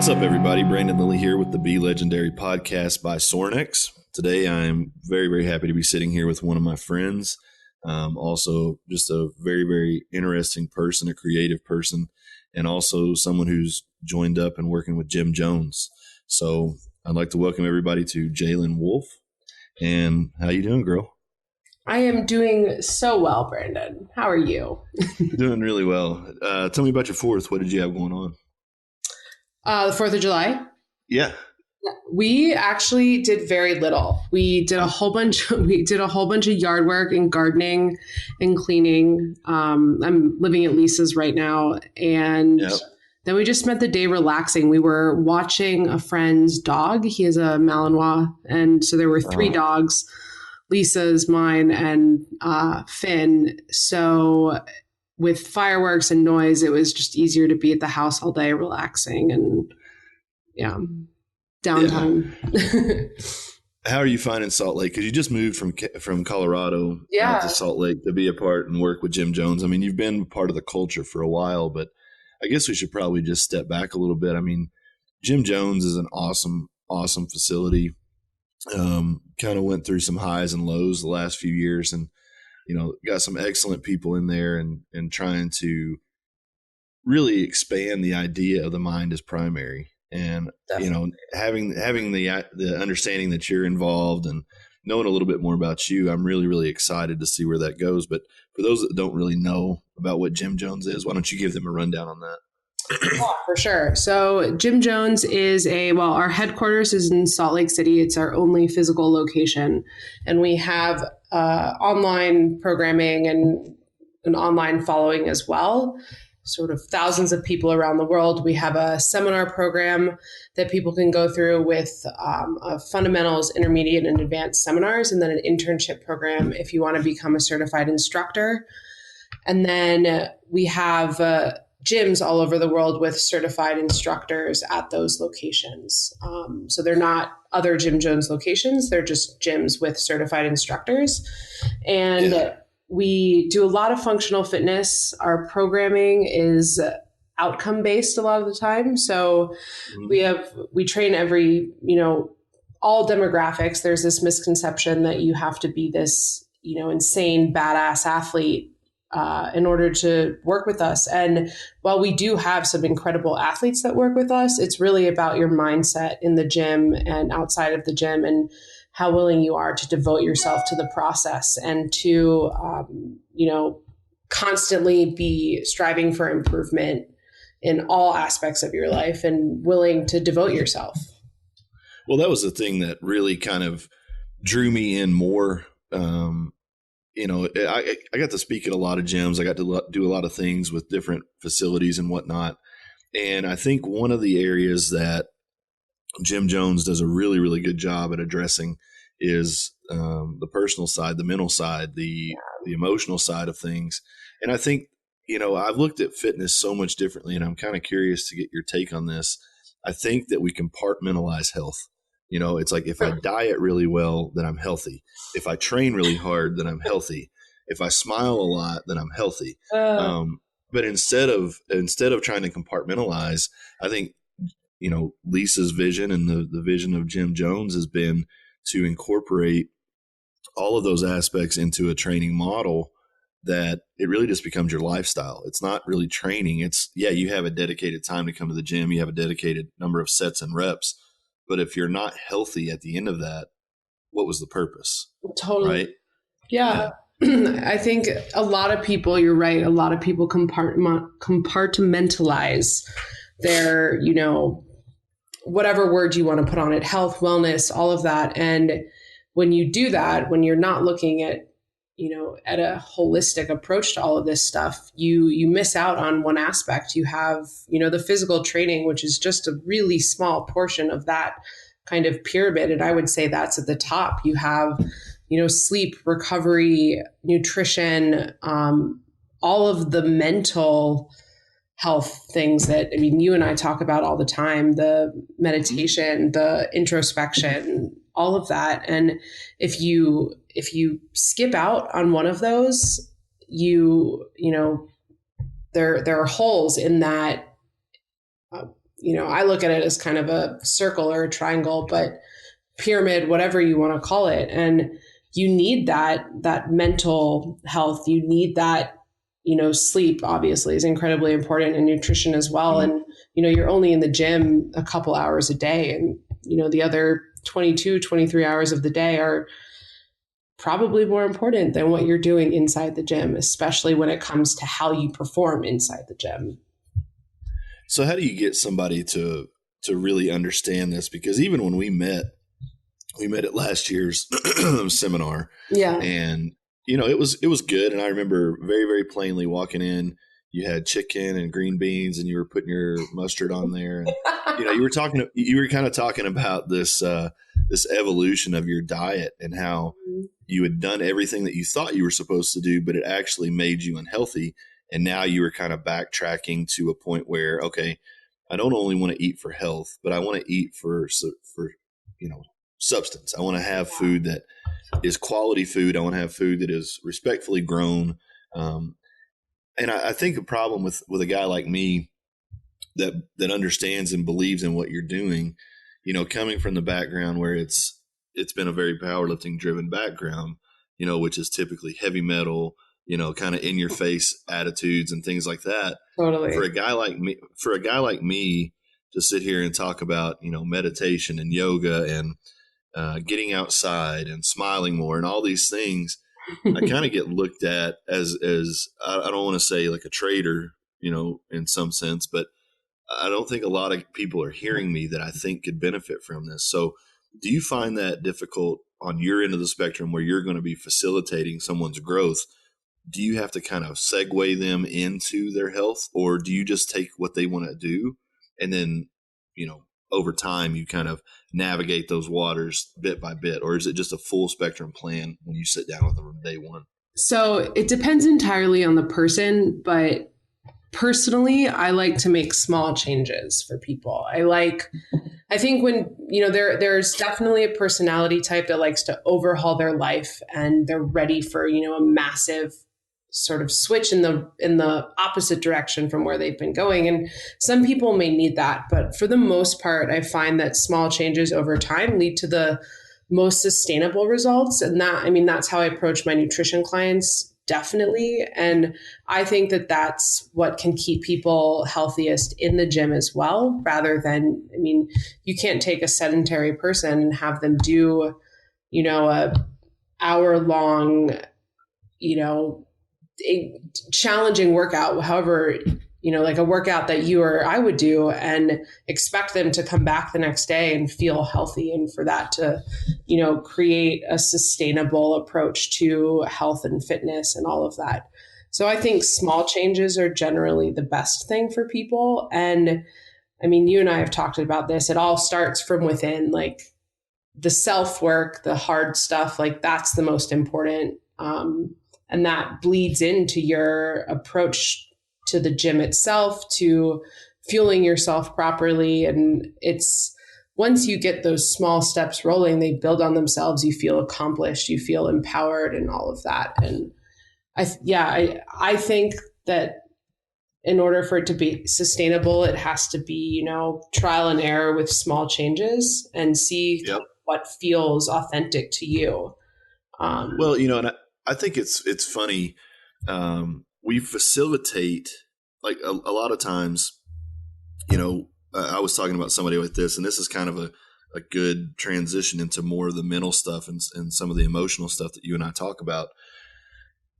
What's up, everybody? Brandon Lilly here with the Be Legendary podcast by Sorinex. Today, I'm very, very happy to be sitting here with one of my friends. Also, just a very, very interesting person, a creative person, and also someone who's joined up and working with Jim Jones. So I'd like to welcome everybody to Jaelyn Wolf. And how you doing, girl? I am doing so well, Brandon. How are you? Doing really well. Tell me about your 4th. What did you have going on? The 4th of July? Yeah. We actually did very little. We did a whole bunch of yard work and gardening and cleaning. I'm living at Lisa's right now. And then we just spent the day relaxing. We were watching a friend's dog. He has a Malinois. And so there were 3 dogs, Lisa's, mine, and Finn. So with fireworks and noise, it was just easier to be at the house all day relaxing and downtime. Yeah. How are you finding Salt Lake? Because you just moved from Colorado out to Salt Lake to be a part and work with Jim Jones. I mean, you've been part of the culture for a while, but I guess we should probably just step back a little bit. I mean, Jim Jones is an awesome, awesome facility. Kind of went through some highs and lows the last few years, and got some excellent people in there and trying to really expand the idea of the mind as primary. And, having the understanding that you're involved and knowing a little bit more about you, I'm really, really excited to see where that goes. But for those that don't really know about what Jim Jones is, why don't you give them a rundown on that? Yeah, for sure. So Jim Jones is our headquarters is in Salt Lake City. It's our only physical location. And we have online programming and an online following as well, sort of thousands of people around the world. We have a seminar program that people can go through with fundamentals, intermediate, and advanced seminars, and then an internship program if you want to become a certified instructor. And then we have gyms all over the world with certified instructors at those locations. So they're not other Jim Jones locations. They're just gyms with certified instructors. And we do a lot of functional fitness. Our programming is outcome based a lot of the time. So we train every, all demographics. There's this misconception that you have to be this, insane badass athlete in order to work with us. And while we do have some incredible athletes that work with us, it's really about your mindset in the gym and outside of the gym and how willing you are to devote yourself to the process and to, constantly be striving for improvement in all aspects of your life and willing to devote yourself. Well, that was the thing that really kind of drew me in more. I got to speak at a lot of gyms. I got to do a lot of things with different facilities and whatnot. And I think one of the areas that Jim Jones does a really, really good job at addressing is the personal side, the mental side, the emotional side of things. And I think, I've looked at fitness so much differently, and I'm kind of curious to get your take on this. I think that we compartmentalize health. It's like if I diet really well, then I'm healthy. If I train really hard, then I'm healthy. If I smile a lot, then I'm healthy. But instead of trying to compartmentalize, I think, Lisa's vision and the vision of Jim Jones has been to incorporate all of those aspects into a training model that it really just becomes your lifestyle. It's not really training. It's, you have a dedicated time to come to the gym. You have a dedicated number of sets and reps. But if you're not healthy at the end of that, what was the purpose? Totally. Right? Yeah. I think a lot of people, you're right. A lot of people compartmentalize their, whatever word you want to put on it, health, wellness, all of that. And when you do that, when you're not looking at, at a holistic approach to all of this stuff, you miss out on one aspect. You have, the physical training, which is just a really small portion of that kind of pyramid. And I would say that's at the top. You have, sleep, recovery, nutrition, all of the mental health things that, you and I talk about all the time, the meditation, the introspection, all of that. And if you skip out on one of those, there are holes in that I look at it as kind of a circle or a triangle, but pyramid, whatever you want to call it. And you need that mental health. You need that, sleep obviously is incredibly important, and nutrition as well. Mm-hmm. And, you're only in the gym a couple hours a day, and, the other 22, 23 hours of the day are probably more important than what you're doing inside the gym, especially when it comes to how you perform inside the gym. So how do you get somebody to really understand this? Because even when we met at last year's seminar, Yeah. and it was good. And I remember very, very plainly walking in. You had chicken and green beans, and you were putting your mustard on there. And you were kind of talking about this evolution of your diet and how you had done everything that you thought you were supposed to do, but it actually made you unhealthy. And now you were kind of backtracking to a point where, okay, I don't only want to eat for health, but I want to eat for substance. I want to have food that is quality food. I want to have food that is respectfully grown. And I think a problem with a guy like me that understands and believes in what you're doing, coming from the background where it's been a very powerlifting driven background, which is typically heavy metal, kind of in your face attitudes and things like that. Totally. For a guy like me to sit here and talk about, meditation and yoga and getting outside and smiling more and all these things, I kind of get looked at as I don't want to say like a traitor, in some sense, but I don't think a lot of people are hearing me that I think could benefit from this. So do you find that difficult on your end of the spectrum where you're going to be facilitating someone's growth? Do you have to kind of segue them into their health, or do you just take what they want to do and then, over time you kind of navigate those waters bit by bit? Or is it just a full spectrum plan when you sit down with them from day one? So it depends entirely on the person, but personally, I like to make small changes for people. I think when, there's definitely a personality type that likes to overhaul their life and they're ready for, a massive sort of switch in the opposite direction from where they've been going. And some people may need that, but for the most part, I find that small changes over time lead to the most sustainable results. And that's how I approach my nutrition clients. Definitely. And I think that that's what can keep people healthiest in the gym as well, rather than, you can't take a sedentary person and have them do, a hour long, a challenging workout, however, like a workout that you or I would do, and expect them to come back the next day and feel healthy, and for that to, create a sustainable approach to health and fitness and all of that. So I think small changes are generally the best thing for people. And you and I have talked about this. It all starts from within, like the self work, the hard stuff, like that's the most important. And that bleeds into your approach to the gym itself, to fueling yourself properly. And it's once you get those small steps rolling, they build on themselves. You feel accomplished, you feel empowered, and all of that. And I think that in order for it to be sustainable, it has to be, trial and error with small changes and see what feels authentic to you. Well, and I think it's funny. We facilitate, like a lot of times, I was talking about somebody with this, and this is kind of a good transition into more of the mental stuff and some of the emotional stuff that you and I talk about.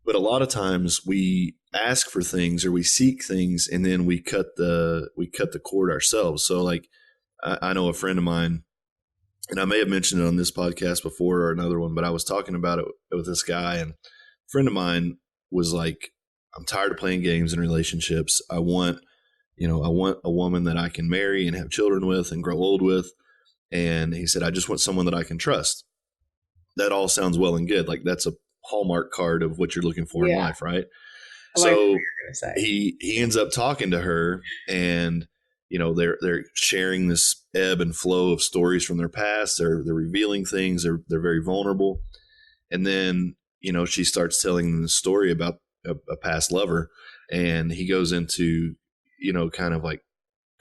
But a lot of times we ask for things or we seek things, and then we cut the cord ourselves. So like I know a friend of mine, and I may have mentioned it on this podcast before or another one, but I was talking about it with this guy, and a friend of mine was like, I'm tired of playing games and relationships. I want a woman that I can marry and have children with and grow old with. And he said, I just want someone that I can trust. That all sounds well and good. Like that's a Hallmark card of what you're looking for in life, right? So he ends up talking to her, and they're sharing this ebb and flow of stories from their past. They're revealing things. They're very vulnerable. And then, she starts telling them the story about a past lover, and he goes into, kind of like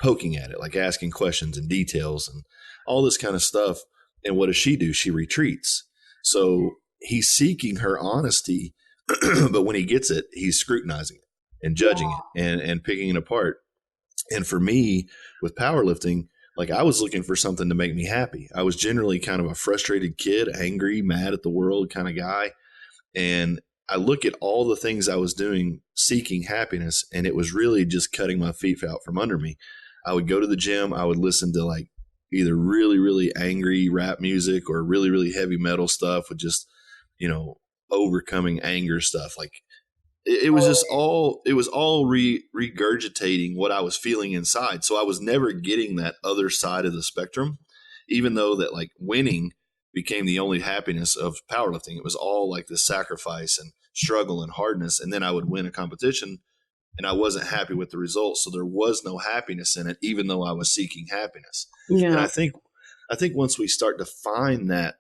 poking at it, like asking questions and details and all this kind of stuff. And what does she do? She retreats. So he's seeking her honesty, but when he gets it, he's scrutinizing it and judging it and picking it apart. And for me, with powerlifting, like I was looking for something to make me happy. I was generally kind of a frustrated kid, angry, mad at the world kind of guy. And I look at all the things I was doing seeking happiness, and it was really just cutting my feet out from under me. I would go to the gym. I would listen to like either really, really angry rap music or really, really heavy metal stuff with just, overcoming anger stuff. Like it was just all regurgitating what I was feeling inside. So I was never getting that other side of the spectrum, even though that like winning became the only happiness of powerlifting. It was all like the sacrifice and struggle and hardness. And then I would win a competition and I wasn't happy with the results. So there was no happiness in it, even though I was seeking happiness. Yeah. And I think once we start to find that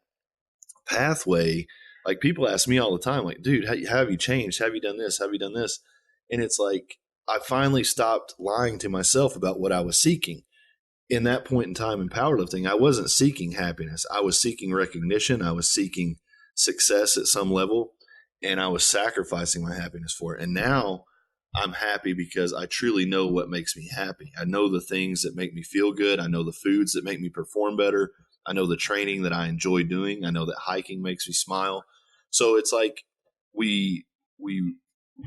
pathway, like people ask me all the time, like, dude, how have you changed? Have you done this? Have you done this? And it's like, I finally stopped lying to myself about what I was seeking. In that point in time in powerlifting, I wasn't seeking happiness. I was seeking recognition. I was seeking success at some level, and I was sacrificing my happiness for it. And now I'm happy because I truly know what makes me happy. I know the things that make me feel good. I know the foods that make me perform better. I know the training that I enjoy doing. I know that hiking makes me smile. So it's like we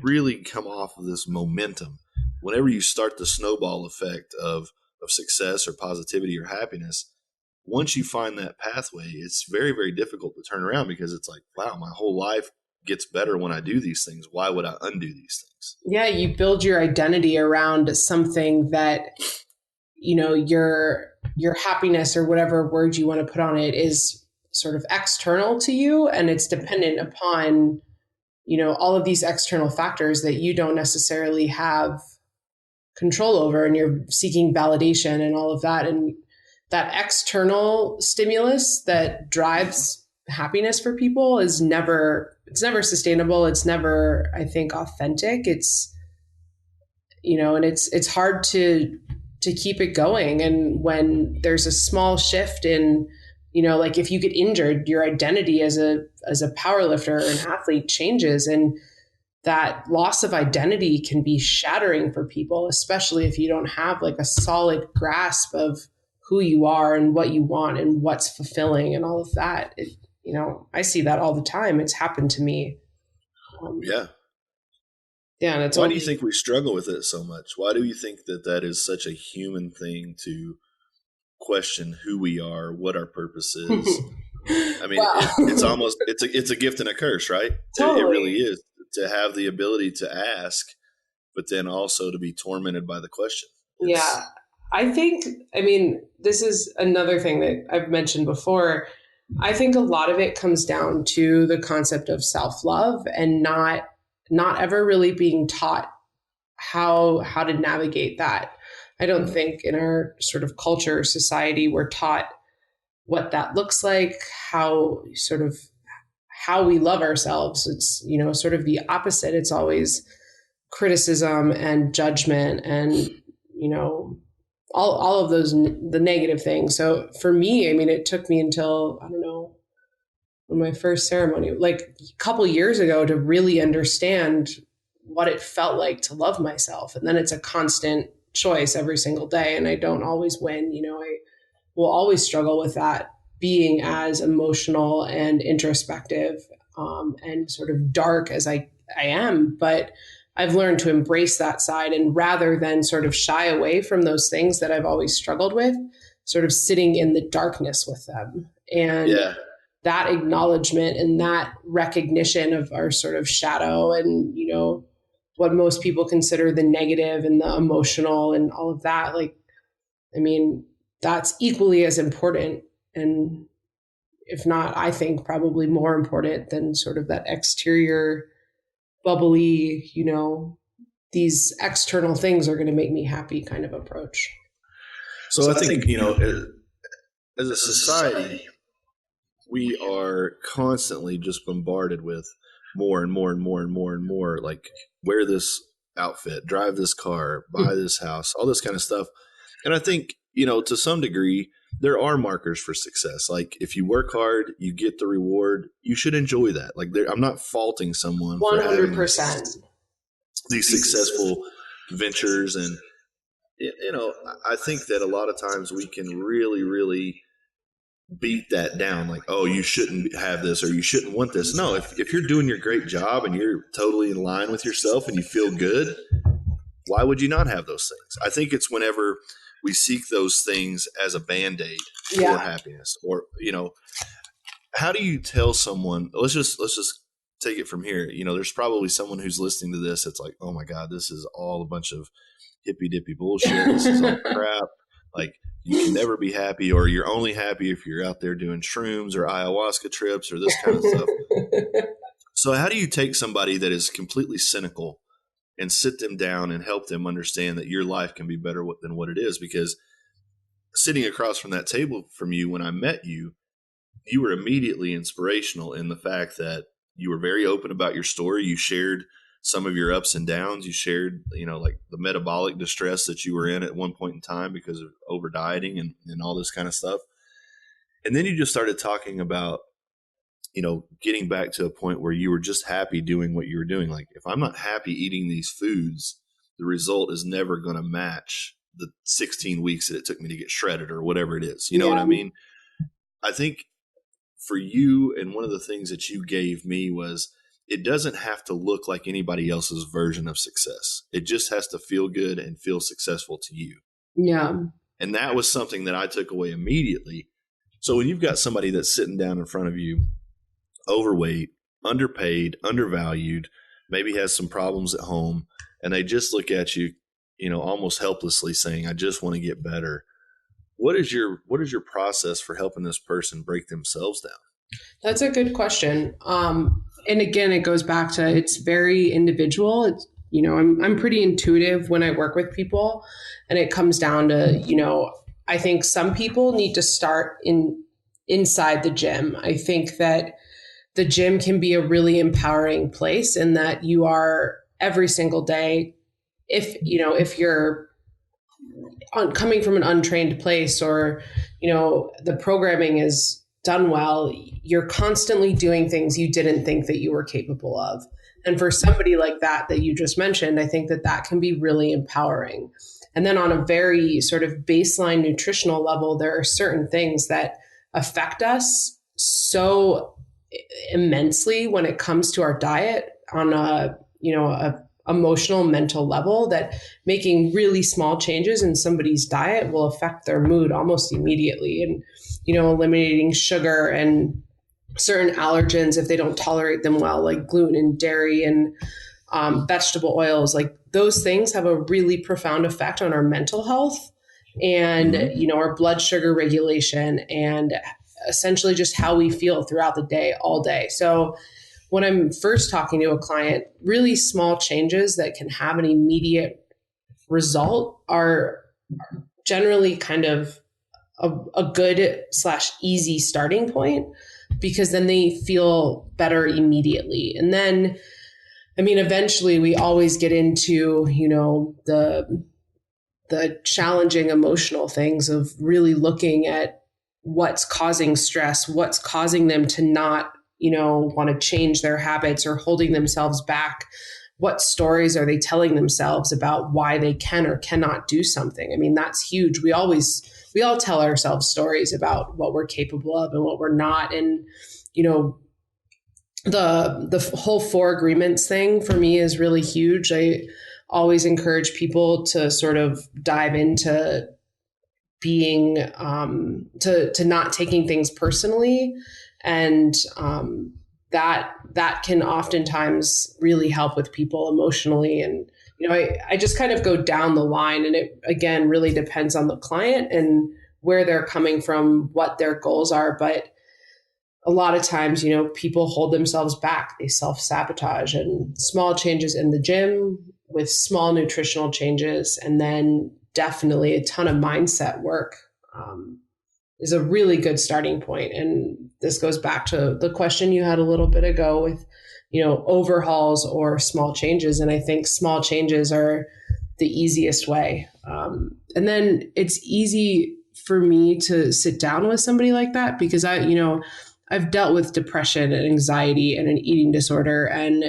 really come off of this momentum. Whenever you start the snowball effect of success or positivity or happiness, once you find that pathway, it's very, very difficult to turn around because it's like, wow, my whole life gets better when I do these things. Why would I undo these things? Yeah, you build your identity around something that, your happiness or whatever word you want to put on it is sort of external to you, and it's dependent upon, all of these external factors that you don't necessarily have control over, and you're seeking validation and all of that. And that external stimulus that drives happiness for people it's never sustainable. It's never, I think, authentic. It's, and it's hard to keep it going. And when there's a small shift in, like if you get injured, your identity as a powerlifter or an athlete changes, and that loss of identity can be shattering for people, especially if you don't have like a solid grasp of who you are and what you want and what's fulfilling and all of that. I see that all the time. It's happened to me. Yeah. And it's Why do you think we struggle with it so much? Why do you think that is such a human thing to question who we are, what our purpose is? I mean, it's almost, it's a gift and a curse, right? Totally. It really is, to have the ability to ask, but then also to be tormented by the question. I think, this is another thing that I've mentioned before. I think a lot of it comes down to the concept of self-love and not ever really being taught how to navigate that. I don't think in our sort of culture, society, we're taught what that looks like, how we love ourselves. It's, sort of the opposite. It's always criticism and judgment and, all of those, the negative things. So for me, it took me until, I don't know, my first ceremony, like a couple years ago, to really understand what it felt like to love myself. And then it's a constant choice every single day. And I don't always win. I will always struggle with that, being as emotional and introspective and sort of dark as I am. But I've learned to embrace that side, and rather than sort of shy away from those things that I've always struggled with, sort of sitting in the darkness with them. And that acknowledgement and that recognition of our sort of shadow and, what most people consider the negative and the emotional and all of that. That's equally as important. And if not, I think probably more important than sort of that exterior bubbly, these external things are going to make me happy kind of approach. So I think, as a society, we are constantly just bombarded with more and more and more and more and more, like wear this outfit, drive this car, buy this house, all this kind of stuff. And I think, to some degree, there are markers for success. Like if you work hard, you get the reward. You should enjoy that. Like I'm not faulting someone for having 100%. these successful ventures. And, I think that a lot of times we can really, really beat that down. Like, oh, you shouldn't have this or you shouldn't want this. No, if you're doing your great job and you're totally in line with yourself and you feel good, why would you not have those things? I think it's whenever we seek those things as a Band-Aid for happiness, or, how do you tell someone, let's just take it from here. There's probably someone who's listening to this. That's like, oh my God, this is all a bunch of hippy dippy bullshit. This is all crap. Like you can never be happy, or you're only happy if you're out there doing shrooms or ayahuasca trips or this kind of stuff. So how do you take somebody that is completely cynical and sit them down and help them understand that your life can be better than what it is? Because sitting across from that table from you, when I met you, you were immediately inspirational in the fact that you were very open about your story. You shared some of your ups and downs. You shared, like the metabolic distress that you were in at one point in time because of over dieting and all this kind of stuff. And then you just started talking about, getting back to a point where you were just happy doing what you were doing. Like if I'm not happy eating these foods, the result is never going to match the 16 weeks that it took me to get shredded or whatever it is. You know what I mean? I think for you, and one of the things that you gave me was, it doesn't have to look like anybody else's version of success. It just has to feel good and feel successful to you. Yeah. And that was something that I took away immediately. So when you've got somebody that's sitting down in front of you, overweight, underpaid, undervalued, maybe has some problems at home, and they just look at you, almost helplessly saying, I just want to get better. What is your process for helping this person break themselves down? That's a good question. And again, it goes back to, it's very individual. It's, I'm pretty intuitive when I work with people, and it comes down to, I think some people need to start inside the gym. I think that the gym can be a really empowering place, in that you are every single day, if you're coming from an untrained place, or, the programming is done well, you're constantly doing things you didn't think that you were capable of. And for somebody like that you just mentioned, I think that can be really empowering. And then on a very sort of baseline nutritional level, there are certain things that affect us so immensely when it comes to our diet on a emotional, mental level, that making really small changes in somebody's diet will affect their mood almost immediately. And, eliminating sugar and certain allergens, if they don't tolerate them well, like gluten and dairy and vegetable oils, like those things have a really profound effect on our mental health and, our blood sugar regulation, and essentially just how we feel throughout the day, all day. So when I'm first talking to a client, really small changes that can have an immediate result are generally kind of a good / easy starting point, because then they feel better immediately. And then, eventually we always get into, the challenging emotional things of really looking at what's causing stress, what's causing them to not, want to change their habits or holding themselves back. What stories are they telling themselves about why they can or cannot do something? That's huge. We all tell ourselves stories about what we're capable of and what we're not. And, the whole 4 agreements thing for me is really huge. I always encourage people to sort of dive into being, to not taking things personally. And, that can oftentimes really help with people emotionally. And, I just kind of go down the line, and it, again, really depends on the client and where they're coming from, what their goals are. But a lot of times, people hold themselves back. They self-sabotage, and small changes in the gym with small nutritional changes, and then definitely a ton of mindset work is a really good starting point. And this goes back to the question you had a little bit ago with, overhauls or small changes. And I think small changes are the easiest way. And then it's easy for me to sit down with somebody like that because I've dealt with depression and anxiety and an eating disorder and,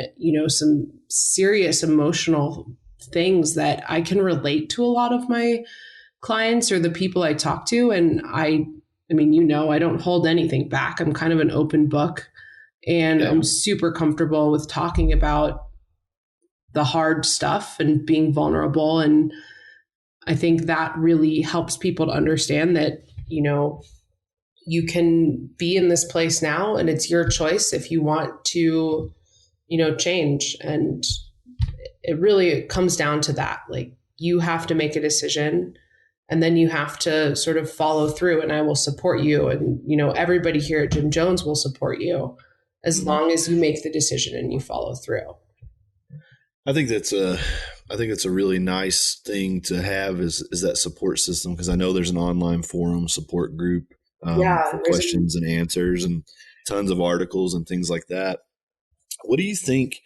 some serious emotional things that I can relate to a lot of my clients or the people I talk to. And I don't hold anything back. I'm kind of an open book, and I'm super comfortable with talking about the hard stuff and being vulnerable. And I think that really helps people to understand that, you can be in this place now and it's your choice if you want to, change. And it really comes down to that. Like, you have to make a decision and then you have to sort of follow through, and I will support you. And, everybody here at Jim Jones will support you as long as you make the decision and you follow through. I think it's a really nice thing to have is that support system, because I know there's an online forum support group for questions and answers and tons of articles and things like that. What do you think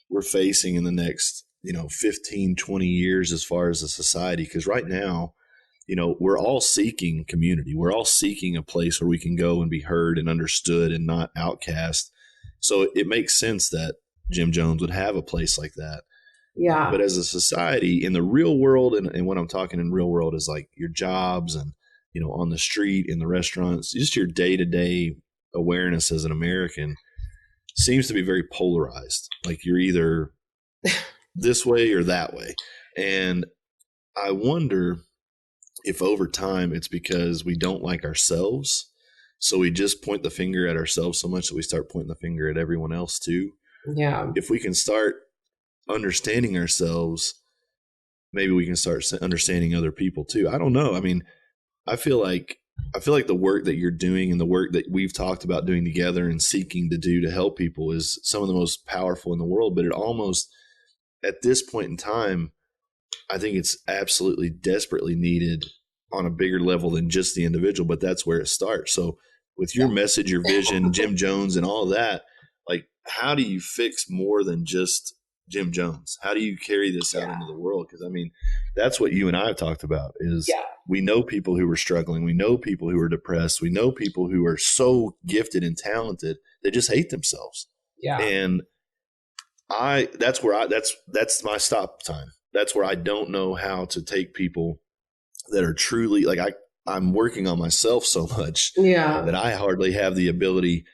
we're facing in the next, 15, 20 years as far as a society? Because right now, we're all seeking community. We're all seeking a place where we can go and be heard and understood and not outcast. So it makes sense that Jim Jones would have a place like that. Yeah. But as a society in the real world, and what I'm talking in real world is like your jobs and, on the street, in the restaurants, just your day-to-day awareness as an American seems to be very polarized. Like you're either this way or that way. And I wonder if over time it's because we don't like ourselves. So we just point the finger at ourselves so much that we start pointing the finger at everyone else too. Yeah. If we can start understanding ourselves, maybe we can start understanding other people too. I don't know. I mean, I feel like the work that you're doing and the work that we've talked about doing together and seeking to do to help people is some of the most powerful in the world. But it almost, at this point in time, I think it's absolutely desperately needed on a bigger level than just the individual, but that's where it starts. So with your message, your vision, Jim Jones and all of that, like, how do you fix more than just Jim Jones? How do you carry this out into the world? Because, I mean, that's what you and I have talked about is we know people who are struggling. We know people who are depressed. We know people who are so gifted and talented, they just hate themselves. Yeah. And that's my stop time. That's where I don't know how to take people that are truly like, I'm working on myself so much that I hardly have the ability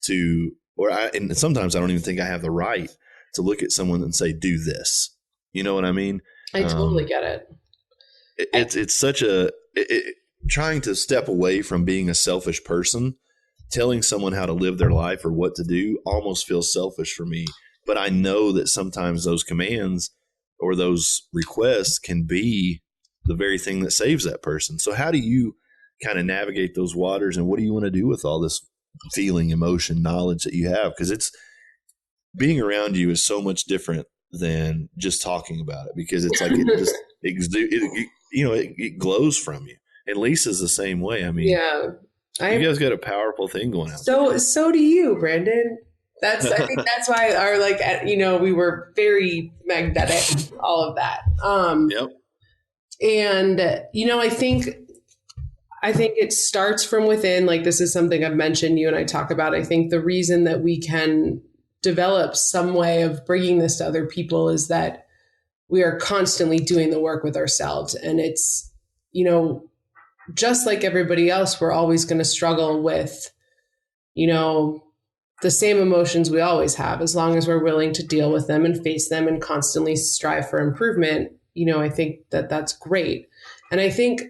to, and sometimes I don't even think I have the right to look at someone and say, do this. You know what I mean? I totally get it. It's such trying to step away from being a selfish person, telling someone how to live their life or what to do almost feels selfish for me. But I know that sometimes those commands or those requests can be the very thing that saves that person. So how do you kind of navigate those waters, and what do you want to do with all this feeling, emotion, knowledge that you have? Because it's being around you is so much different than just talking about it, because it's like it just it glows from you. And Lisa's the same way. I mean, you guys got a powerful thing going on. So do you, Brandon. I think that's why we were very magnetic, all of that. Yep. And, I think it starts from within. Like, this is something I've mentioned, you and I talk about. I think the reason that we can develop some way of bringing this to other people is that we are constantly doing the work with ourselves. And it's, just like everybody else, we're always going to struggle with, the same emotions we always have, as long as we're willing to deal with them and face them and constantly strive for improvement. I think that that's great. And I think,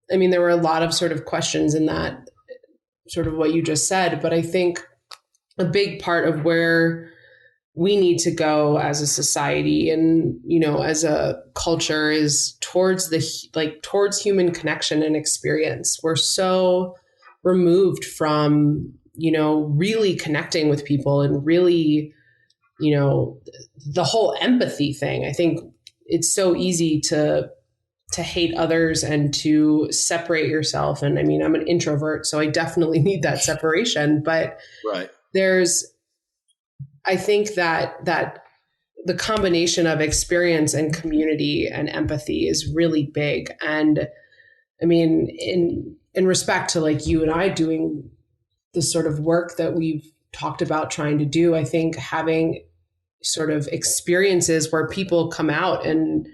there were a lot of sort of questions in that sort of what you just said, but I think a big part of where we need to go as a society and, as a culture is towards towards human connection and experience. We're so removed from, really connecting with people and really, the whole empathy thing. I think it's so easy to hate others and to separate yourself. And I'm an introvert, so I definitely need that separation. But right. I think that the combination of experience and community and empathy is really big. And I mean, in respect to like you and I doing the sort of work that we've talked about trying to do, I think having sort of experiences where people come out and,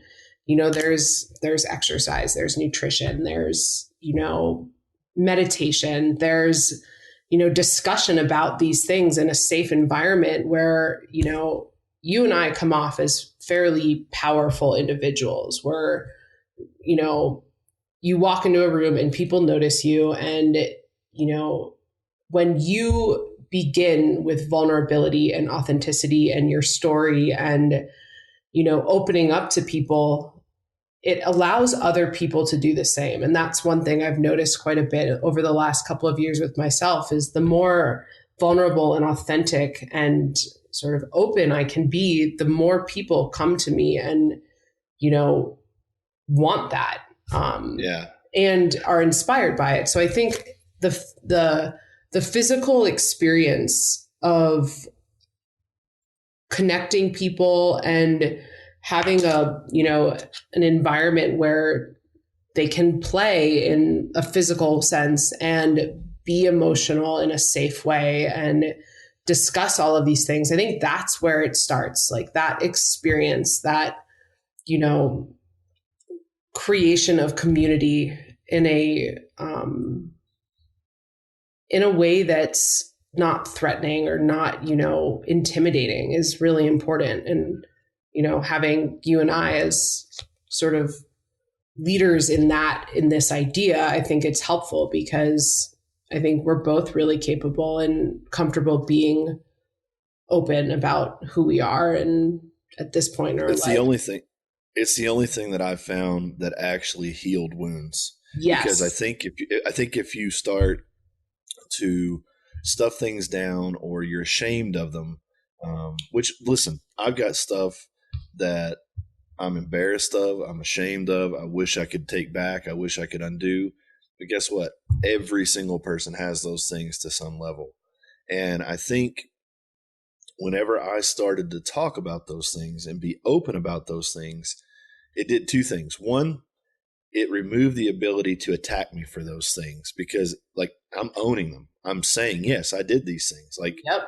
you know, there's exercise, there's nutrition, there's, you know, meditation, there's, you know, discussion about these things in a safe environment where, you know, you and I come off as fairly powerful individuals where, you know, you walk into a room and people notice you. And, you know, when you begin with vulnerability and authenticity and your story and, you know, opening up to people, it allows other people to do the same. And that's one thing I've noticed quite a bit over the last couple of years with myself is the more vulnerable and authentic and sort of open I can be, the more people come to me and, you know, want that. And are inspired by it. So I think the physical experience of connecting people and having a, you know, an environment where they can play in a physical sense and be emotional in a safe way and discuss all of these things. I think that's where it starts, like that experience, that, you know, creation of community in a way that's not threatening or not, you know, intimidating is really important. And, you know, having you and I as sort of leaders in this idea, I think it's helpful because I think we're both really capable and comfortable being open about who we are. And at this point in our life, it's the only thing that I've found that actually healed wounds. Yes. Because I think if you start to stuff things down or you're ashamed of them, which listen, I've got stuff that I'm embarrassed of, I'm ashamed of, I wish I could take back, I wish I could undo. But guess what? Every single person has those things to some level. And I think whenever I started to talk about those things and be open about those things, it did two things. One, it removed the ability to attack me for those things because like I'm owning them. I'm saying, yes, I did these things. Like, yep.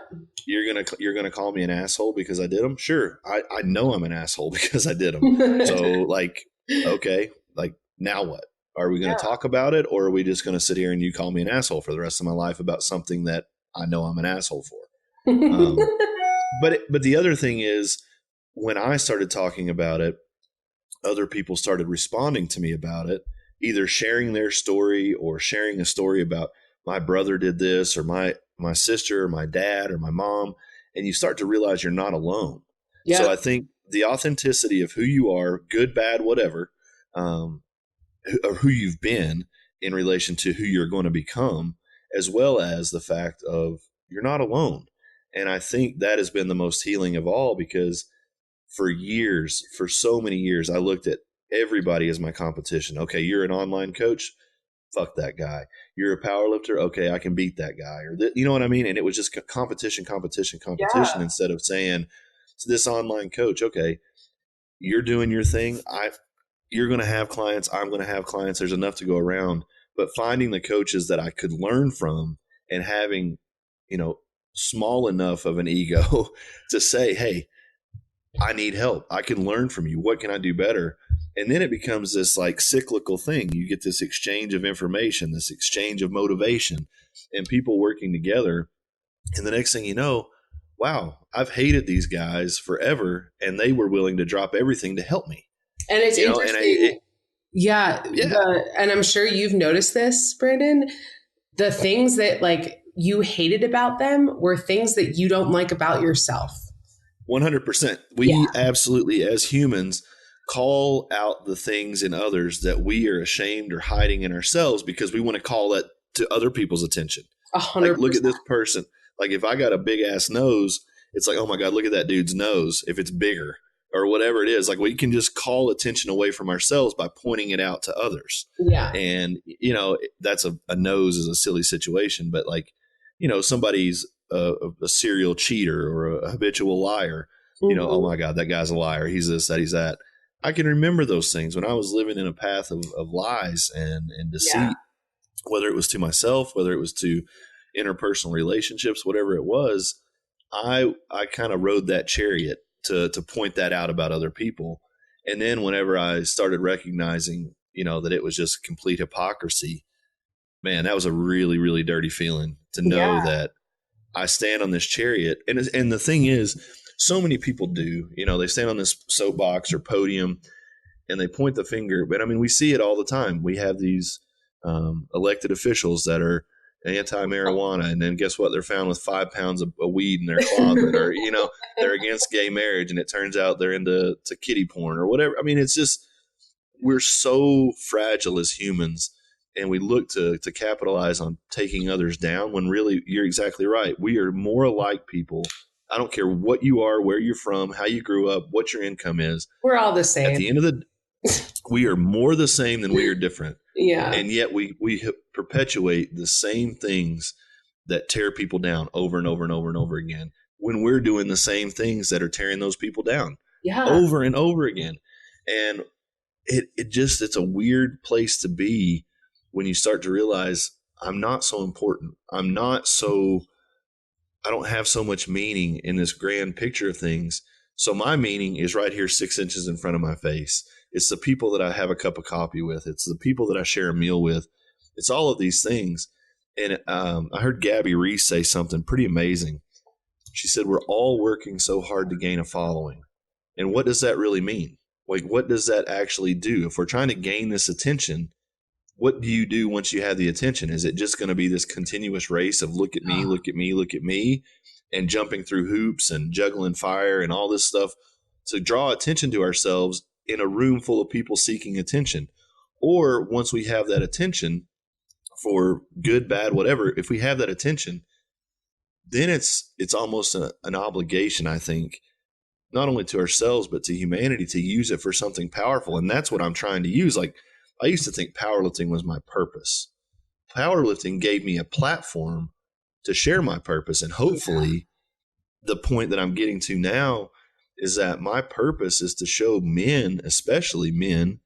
You're going to call me an asshole because I did them. Sure. I know I'm an asshole because I did them. So like, okay, like now what? Are we going to talk about it? Or are we just going to sit here and you call me an asshole for the rest of my life about something that I know I'm an asshole for? But the other thing is when I started talking about it, other people started responding to me about it, either sharing their story or sharing a story about my brother did this or my sister or my dad or my mom. And you start to realize you're not alone. Yeah. So I think the authenticity of who you are, good, bad, whatever, or who you've been in relation to who you're going to become, as well as the fact of you're not alone. And I think that has been the most healing of all because for years, for so many years, I looked at everybody as my competition. Okay, you're an online coach. Fuck that guy. You're a power lifter. Okay, I can beat that guy. Or you know what I mean? And it was just competition yeah. Instead of saying to this online coach, okay, you're doing your thing. You're going to have clients. I'm going to have clients. There's enough to go around. But finding the coaches that I could learn from and having, you know, small enough of an ego to say, hey, I need help. I can learn from you. What can I do better? And then it becomes this like cyclical thing. You get this exchange of information, this exchange of motivation, and people working together. And the next thing you know, wow, I've hated these guys forever, and they were willing to drop everything to help me. And it's interesting. And I'm sure you've noticed this, Brandon. The things that like you hated about them were things that you don't like about yourself. 100%. We absolutely, as humans, call out the things in others that we are ashamed or hiding in ourselves because we want to call that to other people's attention. 100%. Like, look at this person. Like, if I got a big ass nose, it's like, oh my God, look at that dude's nose. If it's bigger or whatever it is, like we can just call attention away from ourselves by pointing it out to others. Yeah. And, you know, that's a nose is a silly situation, but like, you know, somebody's a serial cheater or a habitual liar. oh my God, that guy's a liar. He's this, that, he's that. I can remember those things when I was living in a path of lies and deceit, whether it was to myself, whether it was to interpersonal relationships, whatever it was. I kind of rode that chariot to point that out about other people. And then whenever I started recognizing, that it was just complete hypocrisy, man, that was a really, really dirty feeling to know that I stand on this chariot. And the thing is, so many people do, they stand on this soapbox or podium and they point the finger. But I mean, we see it all the time. We have these elected officials that are anti-marijuana, and then guess what? They're found with 5 pounds of weed in their closet, or they're against gay marriage, and it turns out they're into kiddie porn or whatever. I mean, it's just, we're so fragile as humans, and we look to capitalize on taking others down when really, you're exactly right. We are more alike people. I don't care what you are, where you're from, how you grew up, what your income is. We're all the same. At the end of we are more the same than we are different. Yeah. And yet we perpetuate the same things that tear people down over and over and over and over again, when we're doing the same things that are tearing those people down over and over again. And it's a weird place to be when you start to realize I'm not so important. I don't have so much meaning in this grand picture of things. So my meaning is right here, 6 inches in front of my face. It's the people that I have a cup of coffee with. It's the people that I share a meal with. It's all of these things. And I heard Gabby Reese say something pretty amazing. She said, we're all working so hard to gain a following. And what does that really mean? Like, what does that actually do? If we're trying to gain this attention, what do you do once you have the attention? Is it just going to be this continuous race of look at me, look at me, look at me, and jumping through hoops and juggling fire and all this stuff to draw attention to ourselves in a room full of people seeking attention? Or once we have that attention, for good, bad, whatever, if we have that attention, then it's almost an obligation, I think, not only to ourselves, but to humanity, to use it for something powerful. And that's what I'm trying to use. Like, I used to think powerlifting was my purpose. Powerlifting gave me a platform to share my purpose. And hopefully the point that I'm getting to now is that my purpose is to show men, especially men,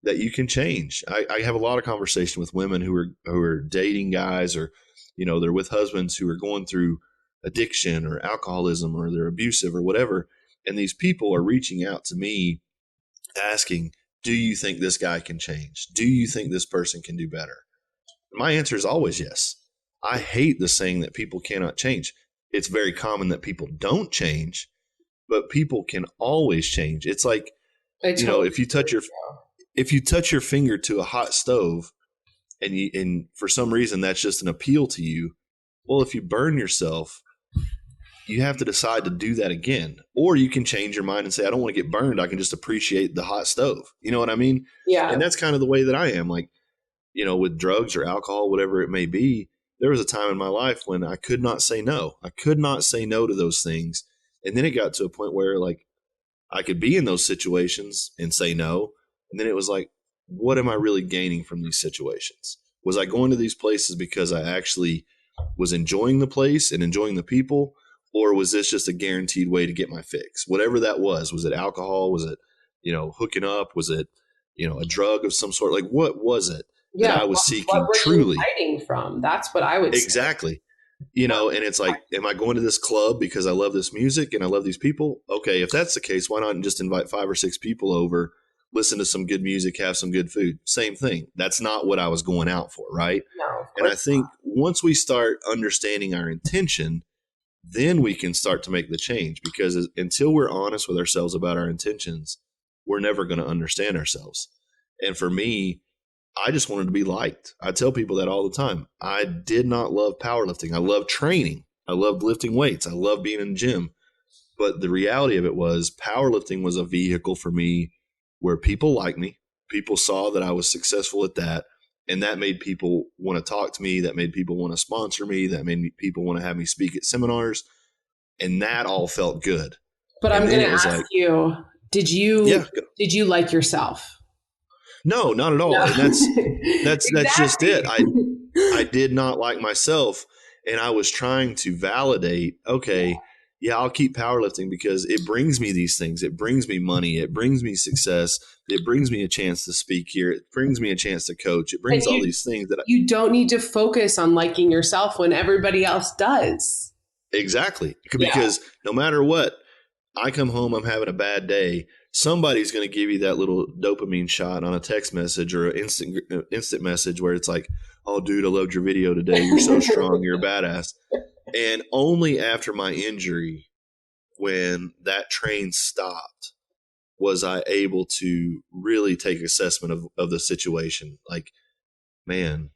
that you can change. I have a lot of conversation with women who are dating guys, or, they're with husbands who are going through addiction or alcoholism, or they're abusive or whatever. And these people are reaching out to me asking, do you think this guy can change? Do you think this person can do better? My answer is always yes. I hate the saying that people cannot change. It's very common that people don't change, but people can always change. It's like, if you touch your finger to a hot stove and for some reason that's just an appeal to you, well, if you burn yourself, you have to decide to do that again. Or you can change your mind and say, I don't want to get burned. I can just appreciate the hot stove. You know what I mean? Yeah. And that's kind of the way that I am. Like, with drugs or alcohol, whatever it may be, there was a time in my life when I could not say no. I could not say no to those things. And then it got to a point where, like, I could be in those situations and say no. And then it was like, what am I really gaining from these situations? Was I going to these places because I actually was enjoying the place and enjoying the people? Or was this just a guaranteed way to get my fix? Whatever that was it alcohol? Was it, hooking up? Was it, a drug of some sort? Like, what was it that I was seeking what were truly? You hiding from? That's what I would Exactly. Say. And it's like, am I going to this club because I love this music and I love these people? Okay, if that's the case, why not just invite 5 or 6 people over, listen to some good music, have some good food? Same thing. That's not what I was going out for, right? No. And I think once we start understanding our intention, then we can start to make the change, because until we're honest with ourselves about our intentions, we're never going to understand ourselves. And for me, I just wanted to be liked. I tell people that all the time. I did not love powerlifting. I loved training. I loved lifting weights. I loved being in the gym. But the reality of it was, powerlifting was a vehicle for me where people liked me. People saw that I was successful at that. And that made people want to talk to me. That made people want to sponsor me. That made people want to have me speak at seminars. And that all felt good. But I'm going to ask you, did you like yourself? No, not at all. No. And that's just it. I did not like myself. And I was trying to validate, okay, yeah, I'll keep powerlifting because it brings me these things. It brings me money. It brings me success. It brings me a chance to speak here. It brings me a chance to coach. It And brings all these things that you don't need to focus on liking yourself when everybody else does. exactly. Yeah. Because no matter what, I come home, I'm having a bad day. Somebody's going to give you that little dopamine shot on a text message or an instant message where it's like, oh, dude, I loved your video today. You're so strong. You're a badass. And only after my injury, when that train stopped, was I able to really take assessment of the situation. Like, man,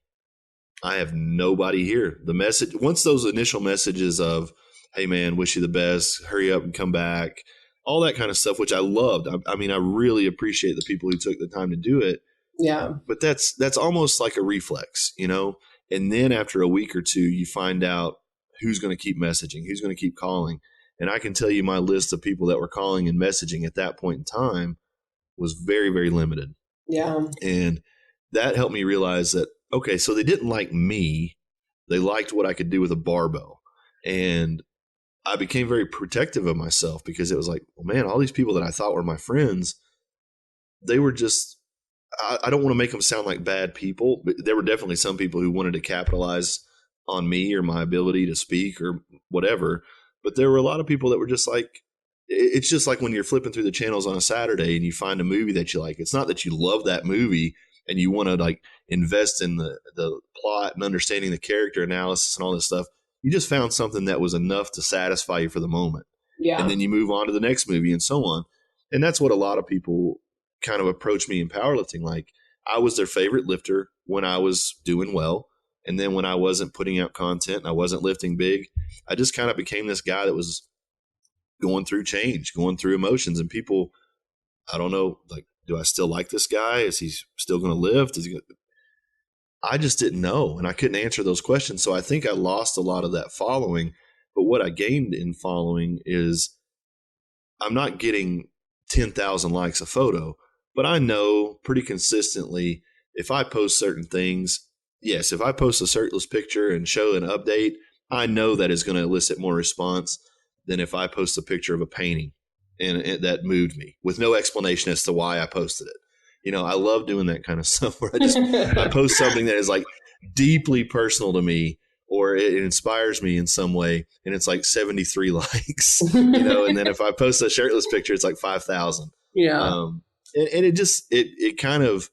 I have nobody here. The message, once those initial messages of, hey, man, wish you the best, hurry up and come back, all that kind of stuff, which I loved. I mean, I really appreciate the people who took the time to do it. Yeah. But that's almost like a reflex, you know? And then after a week or two, you find out who's going to keep messaging, who's going to keep calling. And I can tell you my list of people that were calling and messaging at that point in time was very, very limited. Yeah. And that helped me realize that, okay, so they didn't like me. They liked what I could do with a barbell. And I became very protective of myself because it was like, well, man, all these people that I thought were my friends, they were just, I don't want to make them sound like bad people, but there were definitely some people who wanted to capitalize on me or my ability to speak or whatever. But there were a lot of people that were just like, it's just like when you're flipping through the channels on a Saturday and you find a movie that you like. It's not that you love that movie and you want to like invest in the plot and understanding the character analysis and all this stuff. You just found something that was enough to satisfy you for the moment. Yeah. And then you move on to the next movie and so on. And that's what a lot of people kind of approach me in powerlifting. Like, I was their favorite lifter when I was doing well. And then when I wasn't putting out content and I wasn't lifting big, I just kind of became this guy that was going through change, going through emotions. And people, I don't know, like, do I still like this guy? Is he still going to lift? Is he gonna... I just didn't know. And I couldn't answer those questions. So I think I lost a lot of that following. But what I gained in following is I'm not getting 10,000 likes a photo, but I know pretty consistently if I post certain things, yes, if I post a shirtless picture and show an update, I know that is going to elicit more response than if I post a picture of a painting and that moved me with no explanation as to why I posted it. You know, I love doing that kind of stuff where I post something that is like deeply personal to me or it inspires me in some way and it's like 73 likes, you know, and then if I post a shirtless picture, it's like 5,000. Yeah. And it just, it kind of,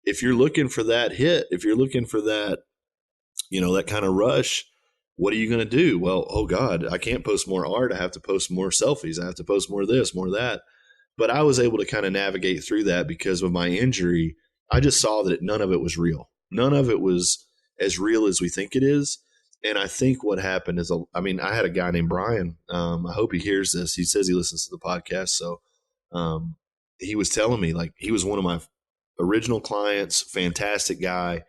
if you're looking for that hit, if you're looking for that, you know, that kind of rush, what are you going to do? Well, oh God, I can't post more art. I have to post more selfies. I have to post more of this, more of that. But I was able to kind of navigate through that because of my injury. I just saw that none of it was real. None of it was as real as we think it is. And I think what happened is, I had a guy named Brian. I hope he hears this. He says he listens to the podcast. So he was telling me, like, he was one of my original clients, fantastic guy.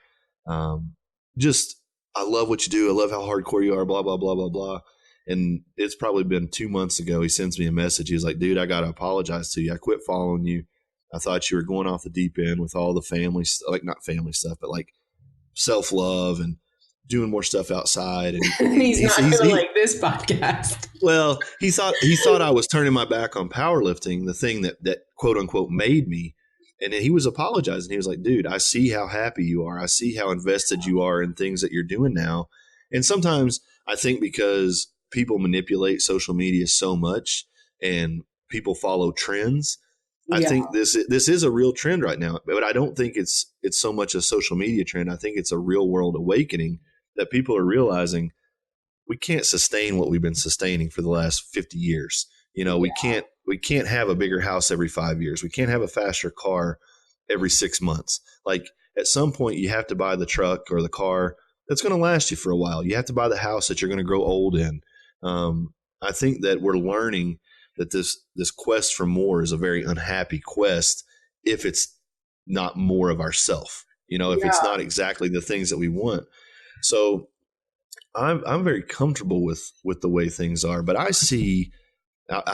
Just, I love what you do. I love how hardcore you are, blah, blah, blah, blah, blah. And it's probably been 2 months ago. He sends me a message. He was like, dude, I got to apologize to you. I quit following you. I thought you were going off the deep end with all the family, like not family stuff, but like self-love and doing more stuff outside. And he's not going to like this podcast. Well, he thought I was turning my back on powerlifting, the thing that quote unquote made me. And then he was apologizing. He was like, dude, I see how happy you are. I see how invested you are in things that you're doing now. And sometimes I think because people manipulate social media so much and people follow trends, I think this is a real trend right now. But I don't think it's so much a social media trend. I think it's a real world awakening that people are realizing we can't sustain what we've been sustaining for the last 50 years. You know, we can't have a bigger house every 5 years. We can't have a faster car every 6 months. Like, at some point you have to buy the truck or the car that's going to last you for a while. You have to buy the house that you're going to grow old in. I think that we're learning that this quest for more is a very unhappy quest if it's not more of ourself, you know, if it's not exactly the things that we want. So I'm very comfortable with the way things are, but I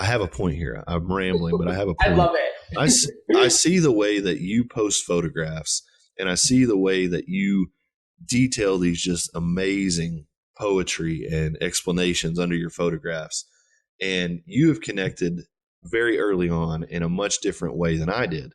have a point here. I'm rambling, but I have a point. I love it. I see the way that you post photographs and I see the way that you detail these just amazing poetry and explanations under your photographs. And you have connected very early on in a much different way than I did.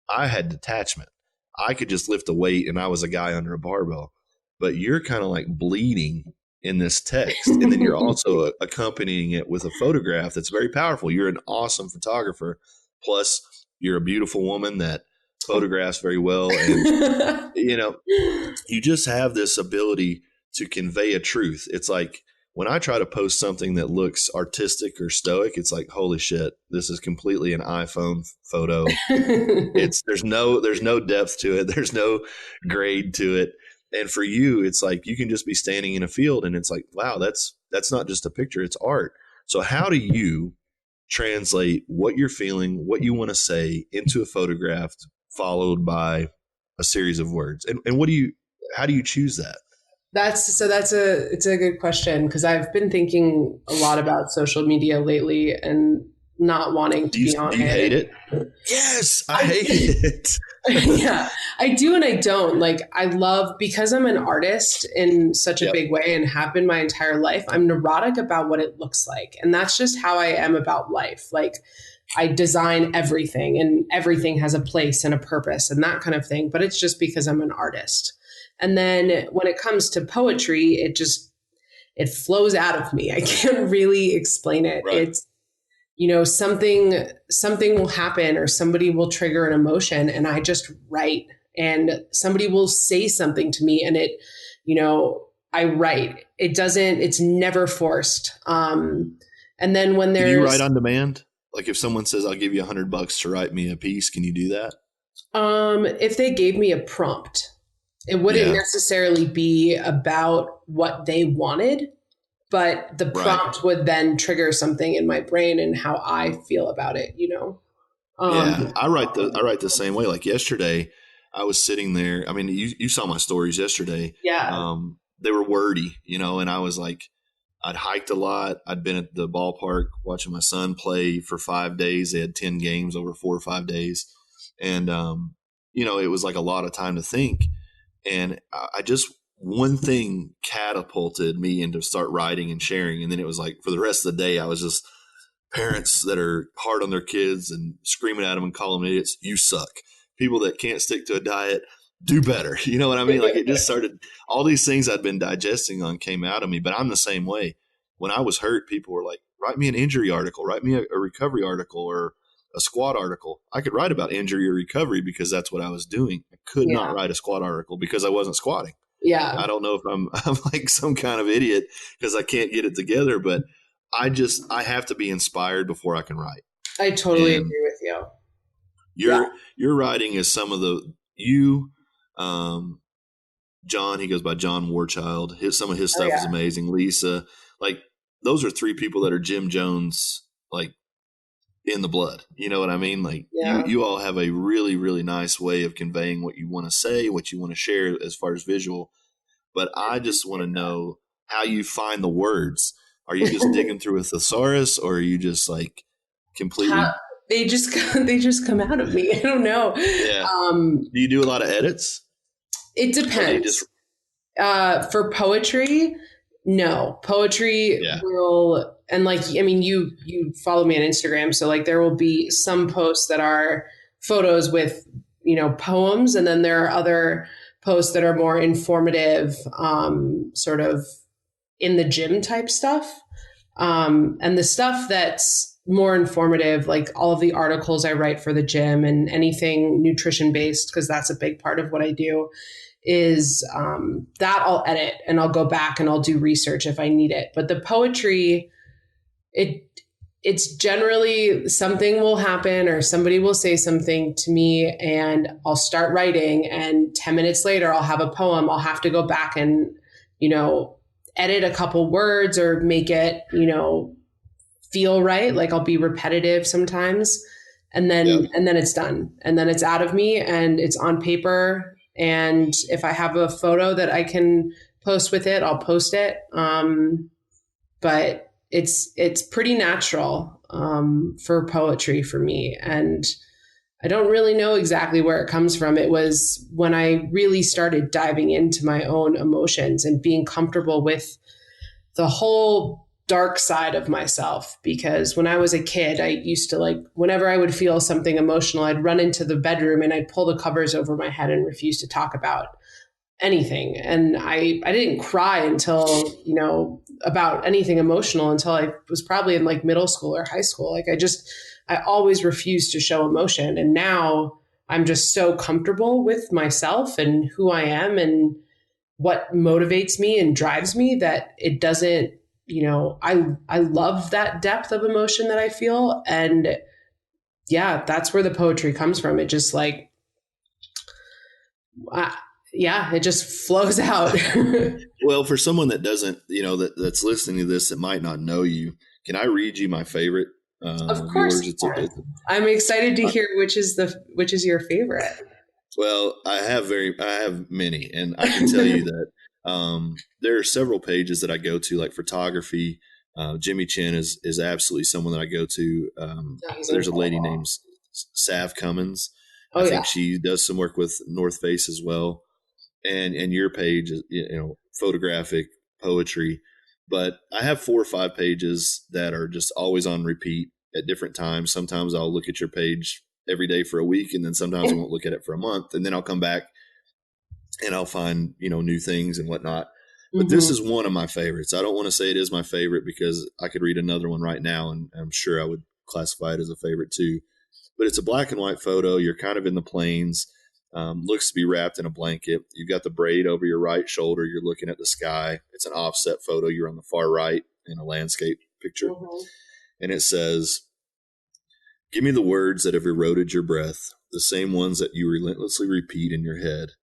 I had detachment. I could just lift a weight and I was a guy under a barbell. But you're kind of like bleeding in this text. And then you're also accompanying it with a photograph that's very powerful. You're an awesome photographer. Plus, you're a beautiful woman that photographs very well. And, you just have this ability to convey a truth. It's like when I try to post something that looks artistic or stoic, it's like, holy shit, this is completely an iPhone photo. There's no depth to it. There's no grade to it. And for you, it's like you can just be standing in a field and it's like, wow, that's not just a picture, it's art. So how do you translate what you're feeling, what you want to say into a photograph followed by a series of words? And how do you choose that? It's a good question, because I've been thinking a lot about social media lately and not wanting to be on it. Do you hate it? Yes, I hate it. Yeah, I do and I don't. Like, I love, because I'm an artist in such a big way and have been my entire life, I'm neurotic about what it looks like. And that's just how I am about life. Like, I design everything and everything has a place and a purpose and that kind of thing. But it's just because I'm an artist. And then when it comes to poetry, it flows out of me. I can't really explain it. Right. It's, something will happen or somebody will trigger an emotion and I just write, and somebody will say something to me and I write. It's never forced. And then when there's... Can you write on demand? Like if someone says, I'll give you $100 to write me a piece, can you do that? If they gave me a prompt, it wouldn't necessarily be about what they wanted, but the prompt would then trigger something in my brain and how I feel about it, I write the same way. Like yesterday, I was sitting there. I mean, you saw my stories yesterday. Yeah. They were wordy, and I was like, I'd hiked a lot. I'd been at the ballpark watching my son play for 5 days. They had 10 games over 4 or 5 days. And, it was like a lot of time to think. And one thing catapulted me into start writing and sharing. And then it was like for the rest of the day, I was just parents that are hard on their kids and screaming at them and calling them idiots. You suck. People that can't stick to a diet, do better. You know what I mean? Like it just started, all these things I'd been digesting on came out of me, but I'm the same way. When I was hurt, people were like, write me an injury article, write me a recovery article or a squat article. I could write about injury or recovery because that's what I was doing. I could not write a squat article because I wasn't squatting. Yeah. I don't know if I'm like some kind of idiot because I can't get it together, but I have to be inspired before I can write. I totally agree with you. Your writing is some of John, he goes by John Warchild. Some of his stuff is amazing. Lisa, like those are 3 people that are Jim Jones, like in the blood. You know what I mean? Like you all have a really, really nice way of conveying what you want to say, what you want to share as far as visual. But I just want to know how you find the words. Are you just digging through a thesaurus or are you just like completely... They just come out of me. I don't know. Yeah. Do you do a lot of edits? It depends. For poetry, no. Poetry will, and like, I mean, you follow me on Instagram, so like there will be some posts that are photos with, poems, and then there are other posts that are more informative, sort of in the gym type stuff. And the stuff that's more informative, like all of the articles I write for the gym and anything nutrition based, because that's a big part of what I do, is that I'll edit and I'll go back and I'll do research if I need it. But the poetry, it's generally something will happen or somebody will say something to me and I'll start writing, and 10 minutes later I'll have a poem. I'll have to go back and, edit a couple words or make it, feel right. Like I'll be repetitive sometimes, and then it's done, and then it's out of me and it's on paper. And if I have a photo that I can post with it, I'll post it. But it's pretty natural for poetry for me. And I don't really know exactly where it comes from. It was when I really started diving into my own emotions and being comfortable with the whole dark side of myself, because when I was a kid, I used to, like, whenever I would feel something emotional, I'd run into the bedroom and I'd pull the covers over my head and refuse to talk about anything. And I didn't cry until, about anything emotional until I was probably in like middle school or high school. Like I always refused to show emotion. And now I'm just so comfortable with myself and who I am and what motivates me and drives me that it doesn't, I love that depth of emotion that I feel. And yeah, that's where the poetry comes from. It just like, it just flows out. Well, for someone that doesn't, that's listening to this that might not know you, can I read you my favorite Of course, yours? I'm excited to hear which is your favorite. Well, I have many, and I can tell you that there are several pages that I go to, like photography. Jimmy Chin is absolutely someone that I go to. There's a lady named Sav Cummins. I think she does some work with North Face as well. And your page is, photographic poetry. But I have 4 or 5 pages that are just always on repeat at different times. Sometimes I'll look at your page every day for a week, and then sometimes I won't look at it for a month, and then I'll come back and I'll find, new things and whatnot. But this is one of my favorites. I don't want to say it is my favorite because I could read another one right now, and I'm sure I would classify it as a favorite too. But it's a black and white photo. You're kind of in the plains. Looks to be wrapped in a blanket. You've got the braid over your right shoulder. You're looking at the sky. It's an offset photo. You're on the far right in a landscape picture. And it says, "Give me the words that have eroded your breath, the same ones that you relentlessly repeat in your head.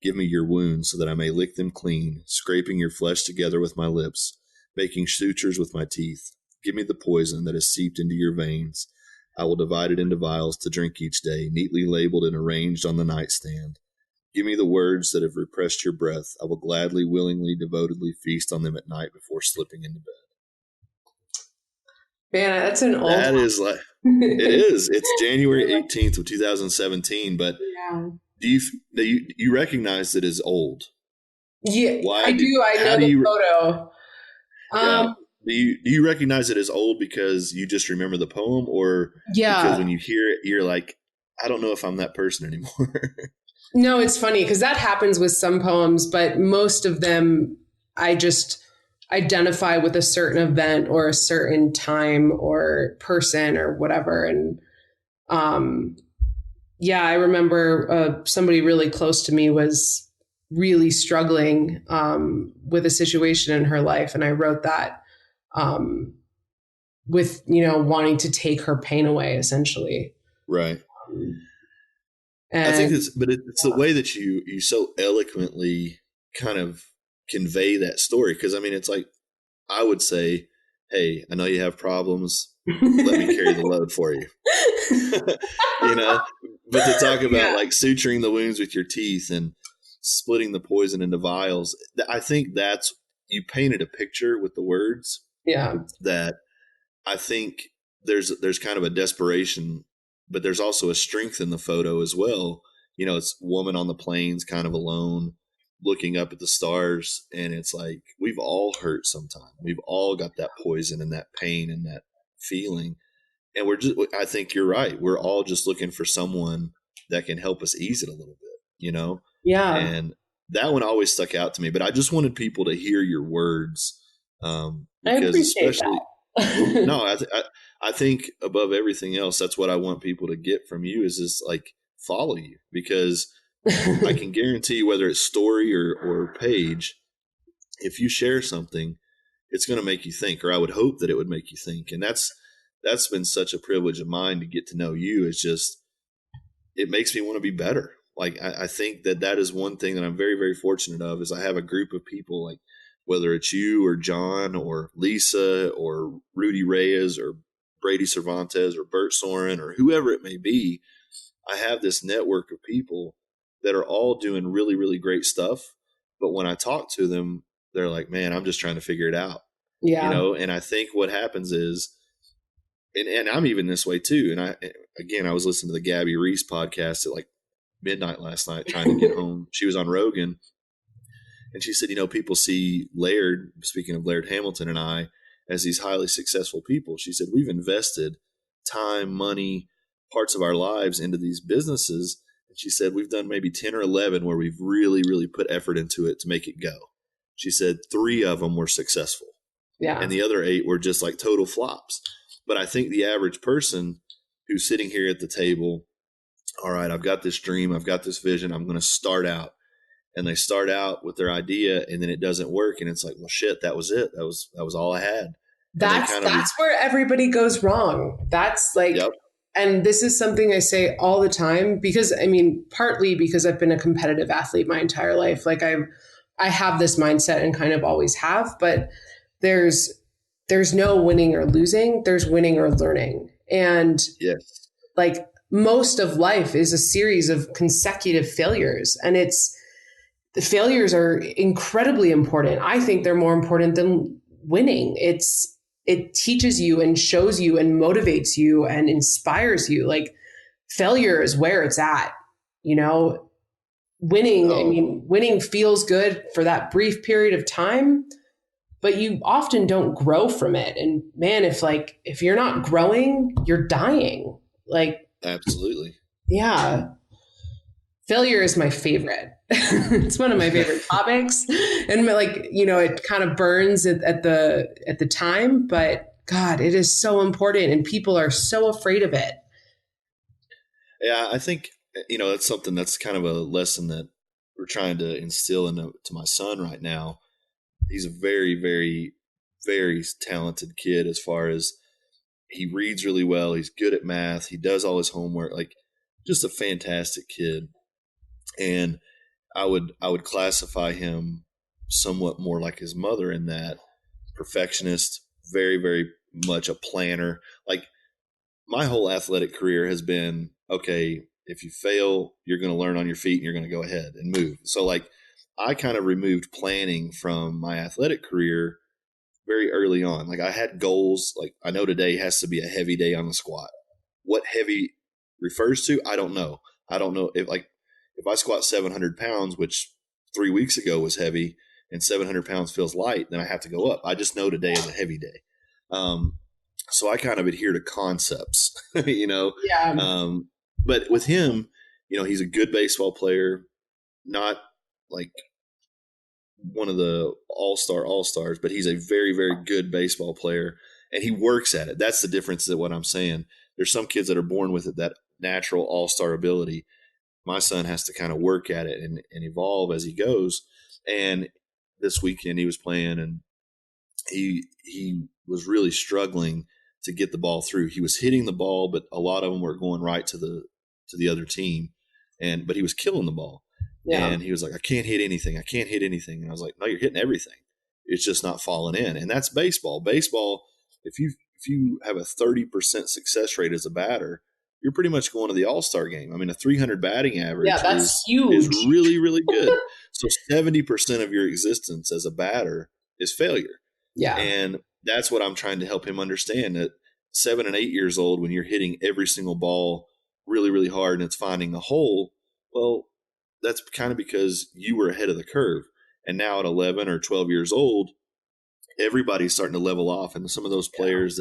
Give me your wounds so that I may lick them clean, scraping your flesh together with my lips, making sutures with my teeth. Give me the poison that has seeped into your veins. I will divide it into vials to drink each day, neatly labeled and arranged on the nightstand. Give me the words that have repressed your breath. I will gladly, willingly, devotedly feast on them at night before slipping into bed." Man, that's an old That is like, it is. It's January 18th of 2017, but do you recognize it as old? Yeah, I do. I know the photo. Do you recognize it as old because you just remember the poem, or because when you hear it, you're like, I don't know if I'm that person anymore? No, it's funny because that happens with some poems, but most of them I just identify with a certain event or a certain time or person or whatever. And I remember somebody really close to me was really struggling with a situation in her life, and I wrote that with, wanting to take her pain away, essentially. Right. I think it's the way that you so eloquently kind of convey that story. Cause I mean, it's like, I would say, hey, I know you have problems. Let me carry the load for you. But to talk about like suturing the wounds with your teeth and splitting the poison into vials, I think that's, you painted a picture with the words. Yeah. That I think there's kind of a desperation, but there's also a strength in the photo as well. It's a woman on the plains, kind of alone, looking up at the stars. And it's like, we've all hurt sometime. We've all got that poison and that pain and that feeling. And I think you're right. We're all just looking for someone that can help us ease it a little bit, Yeah. And that one always stuck out to me, but I just wanted people to hear your words. Because I appreciate that. No, I think above everything else, that's what I want people to get from you is just like follow you, because I can guarantee whether it's story or page, if you share something, it's going to make you think, or I would hope that it would make you think. And that's been such a privilege of mine to get to know you. It's just, it makes me want to be better. Like, I think that is one thing that I'm very, very fortunate of, is I have a group of people, like whether it's you or John or Lisa or Rudy Reyes or Brady Cervantes or Bert Soren or whoever it may be. I have this network of people that are all doing really, really great stuff. But when I talk to them, they're like, man, I'm just trying to figure it out. Yeah. And I think what happens is, and I'm even this way too. And I was listening to the Gabby Reese podcast at like midnight last night, trying to get home. She was on Rogan, and she said, people see Laird, speaking of Laird Hamilton and I, as these highly successful people. She said, we've invested time, money, parts of our lives into these businesses. And she said, we've done maybe 10 or 11 where we've really, really put effort into it to make it go. She said 3 of them were successful. Yeah. And the other 8 were just like total flops. But I think the average person who's sitting here at the table, all right, I've got this dream, I've got this vision, I'm going to start out. And they start out with their idea and then it doesn't work. And it's like, well, shit, that was it. That was all I had. That's where everybody goes wrong. That's like, yep. And this is something I say all the time because, I mean, partly because I've been a competitive athlete my entire life. Like I have this mindset and kind of always have, but there's no winning or losing. There's winning or learning. And yes, like most of life is a series of consecutive failures, and the failures are incredibly important. I think they're more important than winning. It teaches you and shows you and motivates you and inspires you. Like failure is where it's at, you know. Winning feels good for that brief period of time, but you often don't grow from it. And man, if you're not growing, you're dying. Like absolutely. Yeah. Failure is my favorite. It's one of my favorite topics. And like, you know, it kind of burns at the time, but God, it is so important and people are so afraid of it. Yeah, I think, you know, that's something that's kind of a lesson that we're trying to instill into my son right now. He's a very, very, very talented kid as far as he reads really well. He's good at math. He does all his homework, like just a fantastic kid. And I would classify him somewhat more like his mother in that perfectionist, very, very much a planner. Like my whole athletic career has been, okay, if you fail, you're going to learn on your feet and you're going to go ahead and move. So like I kind of removed planning from my athletic career very early on. Like I had goals. Like I know today has to be a heavy day on the squat. What heavy refers to, I don't know. I don't know if I squat 700 pounds, which 3 weeks ago was heavy, and 700 pounds feels light, then I have to go up. I just know today is a heavy day. So I kind of adhere to concepts, you know? Yeah. But with him, you know, he's a good baseball player, not like one of the all-stars, but he's a very, very good baseball player, and he works at it. That's the difference of what I'm saying. There's some kids that are born with it, that natural all-star ability. My son has to kind of work at it and evolve as he goes. And this weekend he was playing and he was really struggling to get the ball through. He was hitting the ball, but a lot of them were going right to the other team. But he was killing the ball. Yeah. And he was like, I can't hit anything. I can't hit anything. And I was like, no, you're hitting everything. It's just not falling in. And that's baseball. Baseball, if you have a 30% success rate as a batter, you're pretty much going to the all-star game. I mean, a 300 batting average that's huge. is really, really good. So 70% of your existence as a batter is failure. Yeah. And that's what I'm trying to help him understand, that 7 and 8 years old, when you're hitting every single ball really, really hard and it's finding a hole, well, that's kind of because you were ahead of the curve. And now at 11 or 12 years old, everybody's starting to level off. And some of those players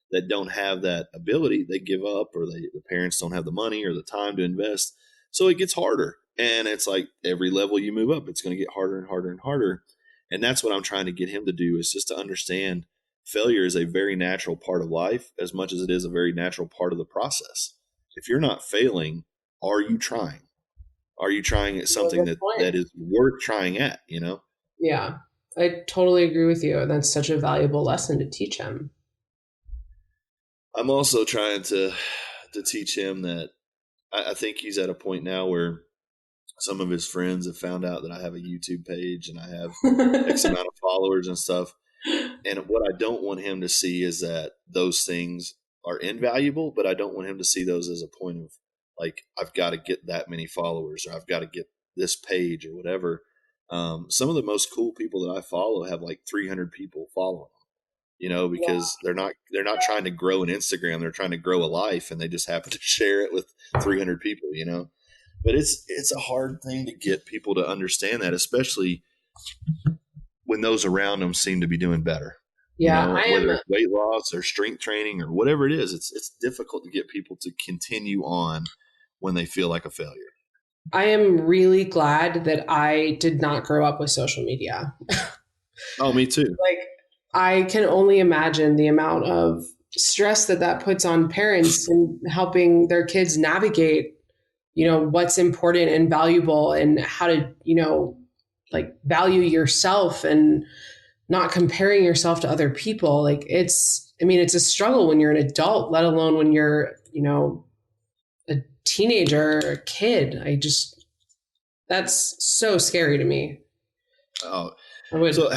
that don't have that ability, they give up, or the parents don't have the money or the time to invest. So it gets harder. And it's like every level you move up, it's going to get harder and harder and harder. And that's what I'm trying to get him to do, is just to understand failure is a very natural part of life as much as it is a very natural part of the process. If you're not failing, are you trying? Are you trying at something that is worth trying at, you know? Yeah, I totally agree with you. That's such a valuable lesson to teach him. I'm also trying to teach him that I think he's at a point now where some of his friends have found out that I have a YouTube page and I have X amount of followers and stuff. And what I don't want him to see is that those things are invaluable, but I don't want him to see those as a point of like, I've got to get that many followers, or I've got to get this page or whatever. Some of the most cool people that I follow have like 300 people following them. You know, because they're not trying to grow an Instagram. They're trying to grow a life, and they just happen to share it with 300 people, you know. But it's a hard thing to get people to understand that, especially when those around them seem to be doing better. Yeah, I whether am. it's weight loss or strength training or whatever it is, it's difficult to get people to continue on when they feel like a failure. I am really glad that I did not grow up with social media. Oh, me too. Like, I can only imagine the amount of stress that that puts on parents in helping their kids navigate, what's important and valuable and how to, like value yourself and not comparing yourself to other people. Like it's a struggle when you're an adult, let alone when you're, a teenager or a kid. That's so scary to me. Oh, I would, so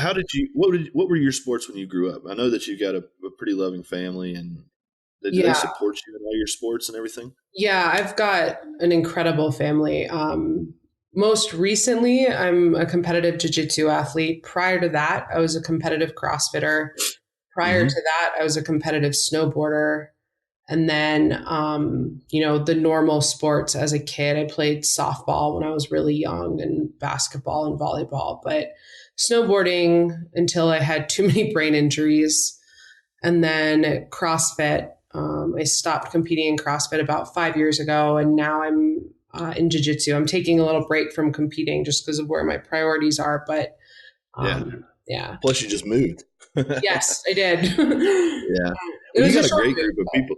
what were your sports when you grew up? I know that you got a pretty loving family, and did they yeah, support you in all your sports and everything? yeah, I've got an incredible family. Most recently, I'm a competitive jiu-jitsu athlete. Prior to that, I was a competitive CrossFitter. Prior to Mm-hmm. that, I was a competitive snowboarder. And then, the normal sports as a kid, I played softball when I was really young and basketball and volleyball, but snowboarding until I had too many brain injuries. And then CrossFit. I stopped competing in CrossFit about 5 years ago, and now I'm in jiu-jitsu. I'm taking a little break from competing just because of where my priorities are. But Yeah. yeah. Plus, you just moved. Yes, I did. Yeah. It Well, you was a got a short great move. group of people.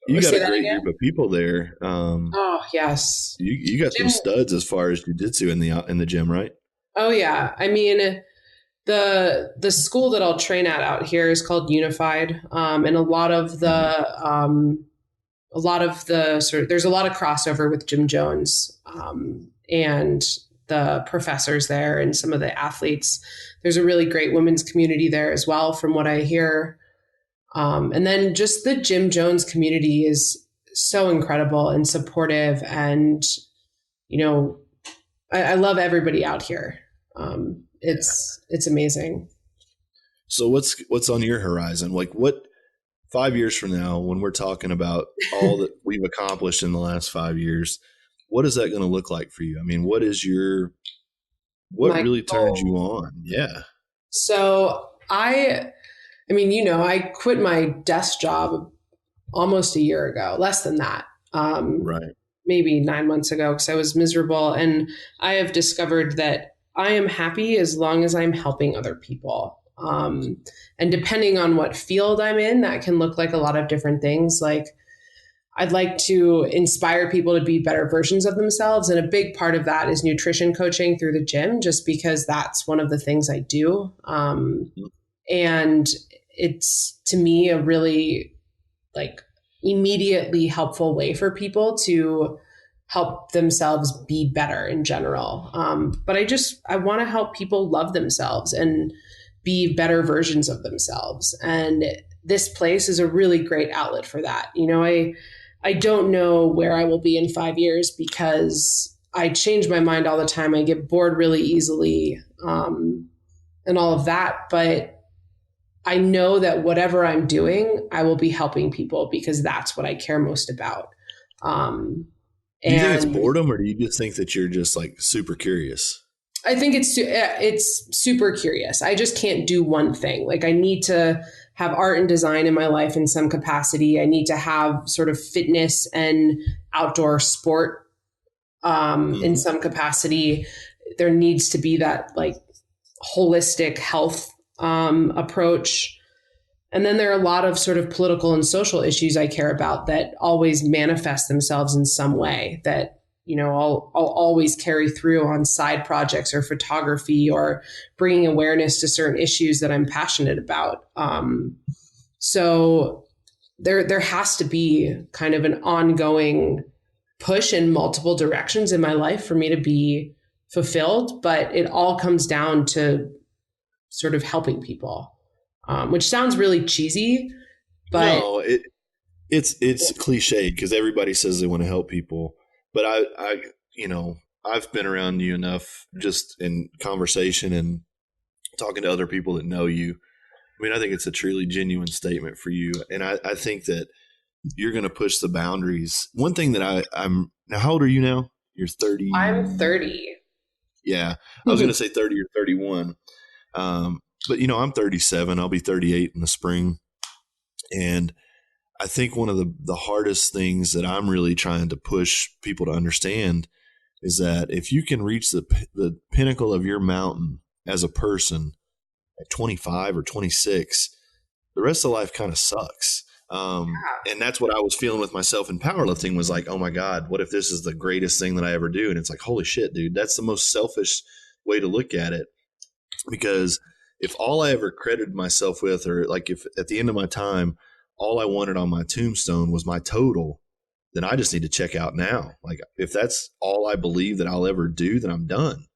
You got Say a that great group again. of people there. Oh, yes. You got some Jim. studs as far as jujitsu in the gym, right? Oh, yeah. I mean, the school that I'll train at out here is called Unified, and Mm-hmm. a lot of the sort of there's a lot of crossover with Jim Jones, and the professors there and some of the athletes. There's a really great women's community there as well, from what I hear. And then just the Jim Jones community is so incredible and supportive, and you know, I love everybody out here. Yeah. It's amazing. So what's on your horizon? Like what 5 years from now, when we're talking about all that we've accomplished in the last 5 years, what is that going to look like for you? I mean, what My really turns goal. you on? Yeah. So I mean, I quit my desk job almost a year ago, less than that, Right. maybe 9 months ago, because I was miserable. And I have discovered that I am happy as long as I'm helping other people. And depending on what field I'm in, that can look like a lot of different things. Like, I'd like to inspire people to be better versions of themselves. And a big part of that is nutrition coaching through the gym, just because that's one of the things I do. And it's, to me, a really like immediately helpful way for people to help themselves be better in general. But I want to help people love themselves and be better versions of themselves. And this place is a really great outlet for that. I don't know where I will be in 5 years because I change my mind all the time. I get bored really easily, and all of that. But I know that whatever I'm doing, I will be helping people because that's what I care most about. Um, Do you think it's and boredom, or do you just think that you're just like super curious? I think it's super curious. I just can't do one thing. Like, I need to have art and design in my life in some capacity. I need to have sort of fitness and outdoor sport, in Hmm. some capacity. There needs to be that like holistic health, approach. And then there are a lot of sort of political and social issues I care about that always manifest themselves in some way that, I'll always carry through on side projects or photography or bringing awareness to certain issues that I'm passionate about. So there has to be kind of an ongoing push in multiple directions in my life for me to be fulfilled. But it all comes down to sort of helping people, which sounds really cheesy, but No, it's cliched because everybody says they want to help people, but I've been around you enough just in conversation and talking to other people that know you. I mean, I think it's a truly genuine statement for you, and I think that you're going to push the boundaries. One thing that I'm now, how old are you now? You're I'm 30. 30. Yeah, I was going to say 30 or 31. But, I'm 37. I'll be 38 in the spring. And I think one of the hardest things that I'm really trying to push people to understand is that if you can reach the pinnacle of your mountain as a person at 25 or 26, the rest of life kind of sucks. And that's what I was feeling with myself in powerlifting was like, oh my God, what if this is the greatest thing that I ever do? And it's like, holy shit, dude, that's the most selfish way to look at it. Because if all I ever credited myself with, or like if at the end of my time, all I wanted on my tombstone was my total, then I just need to check out now. Like if that's all I believe that I'll ever do, then I'm done.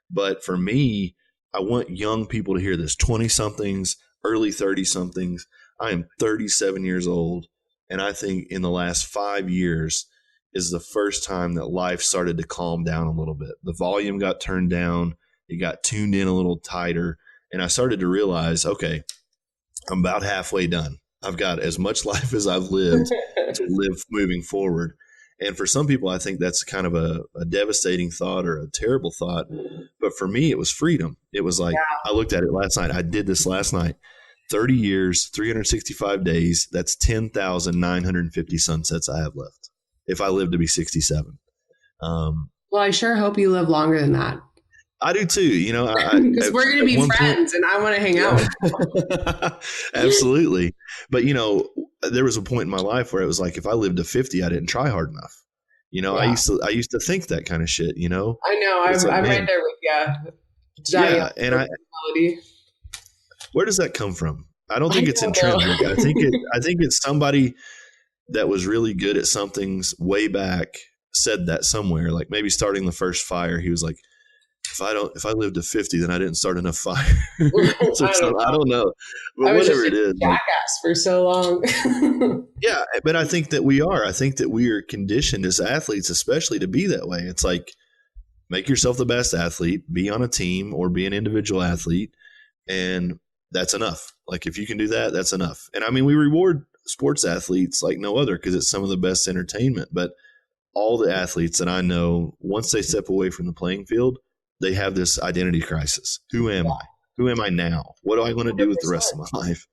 But for me, I want young people to hear this, 20 somethings, early 30 somethings. I am 37 years old. And I think in the last 5 years is the first time that life started to calm down a little bit. The volume got turned down. It got tuned in a little tighter. And I started to realize, okay, I'm about halfway done. I've got as much life as I've lived to live moving forward. And for some people, I think that's kind of a devastating thought or a terrible thought. But for me, it was freedom. It was like, I looked at it last night. I did this last night. 30 years, 365 days. That's 10,950 sunsets I have left if I live to be 67. Well, I sure hope you live longer than that. I do too. Because we're going to be friends and I want to hang out with you. Absolutely. But, there was a point in my life where it was like, if I lived to 50, I didn't try hard enough. I used to think that kind of shit, I know. I'm right there with you. Yeah. And where does that come from? I don't think it's intrinsic. I think it's somebody that was really good at something way back said that somewhere, like maybe starting the first fire. He was like, if I lived to 50, then I didn't start enough fire. I don't know. But whatever it is. Jackass for so long. Yeah. But I think that we are. I think that we are conditioned as athletes, especially to be that way. It's like, make yourself the best athlete, be on a team or be an individual athlete. And that's enough. Like if you can do that, that's enough. And I mean, we reward sports athletes like no other because it's some of the best entertainment. But all the athletes that I know, once they step away from the playing field, they have this identity crisis. Who am I? Who am I now? What do I want to do with the rest of my life?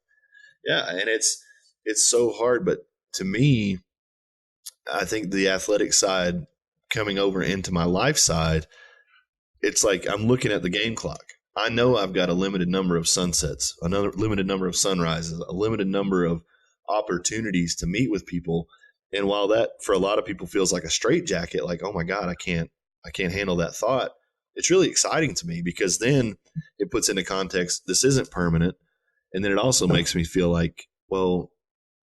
Yeah. And it's so hard. But to me, I think the athletic side coming over into my life side, it's like I'm looking at the game clock. I know I've got a limited number of sunsets, another limited number of sunrises, a limited number of opportunities to meet with people. And while that for a lot of people feels like a straitjacket, like, oh my God, I can't handle that thought. It's really exciting to me because then it puts into context, this isn't permanent. And then it also makes me feel like, well,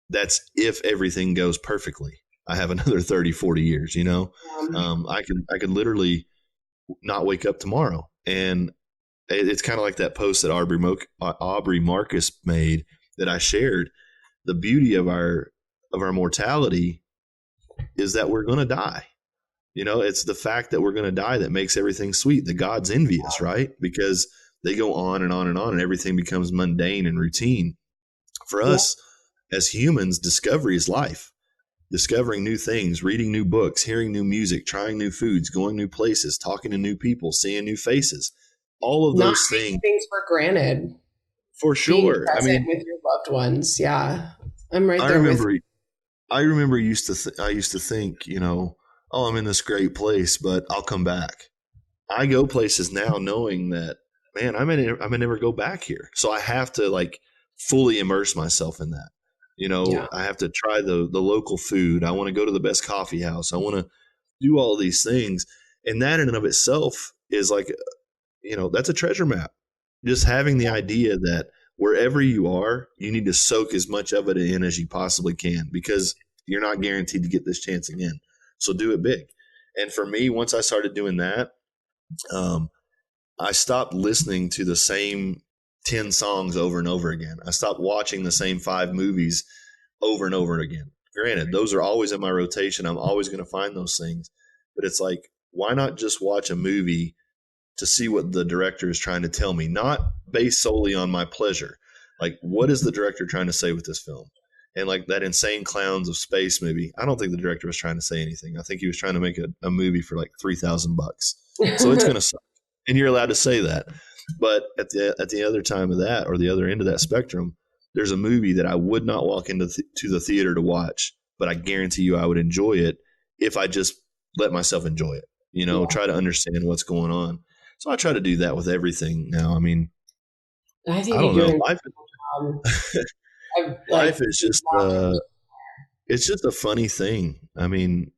that's if everything goes perfectly. I have another 30, 40 years, I could literally not wake up tomorrow. And it's kind of like that post that Aubrey Marcus made that I shared. The beauty of our mortality is that we're going to die. It's the fact that we're going to die that makes everything sweet. The God's envious, right? Because they go on and on and on and everything becomes mundane and routine. For us as humans, discovery is life. Discovering new things, reading new books, hearing new music, trying new foods, going new places, talking to new people, seeing new faces. All of those things for granted. For sure. Being present with your loved ones. Yeah. I'm right there. I remember I used to think, oh, I'm in this great place, but I'll come back. I go places now knowing that, man, I may never go back here. So I have to fully immerse myself in that. I have to try the local food. I want to go to the best coffee house. I want to do all these things. And that in and of itself is that's a treasure map. Just having the idea that wherever you are, you need to soak as much of it in as you possibly can because you're not guaranteed to get this chance again. So do it big. And for me, once I started doing that, I stopped listening to the same 10 songs over and over again. I stopped watching the same 5 movies over and over again. Granted, those are always in my rotation. I'm always going to find those things. But it's like, why not just watch a movie to see what the director is trying to tell me, not based solely on my pleasure. Like, what is the director trying to say with this film? And like that Insane Clowns of Space movie, I don't think the director was trying to say anything. I think he was trying to make a movie for like $3,000. So it's going to suck. And you're allowed to say that. But at the other time of that, or the other end of that spectrum, there's a movie that I would not walk into to the theater to watch, but I guarantee you I would enjoy it if I just let myself enjoy it. Yeah. Try to understand what's going on. So I try to do that with everything now. I mean, I I think don't you're know. doing. Life I've like life is just it's just a funny thing. I mean,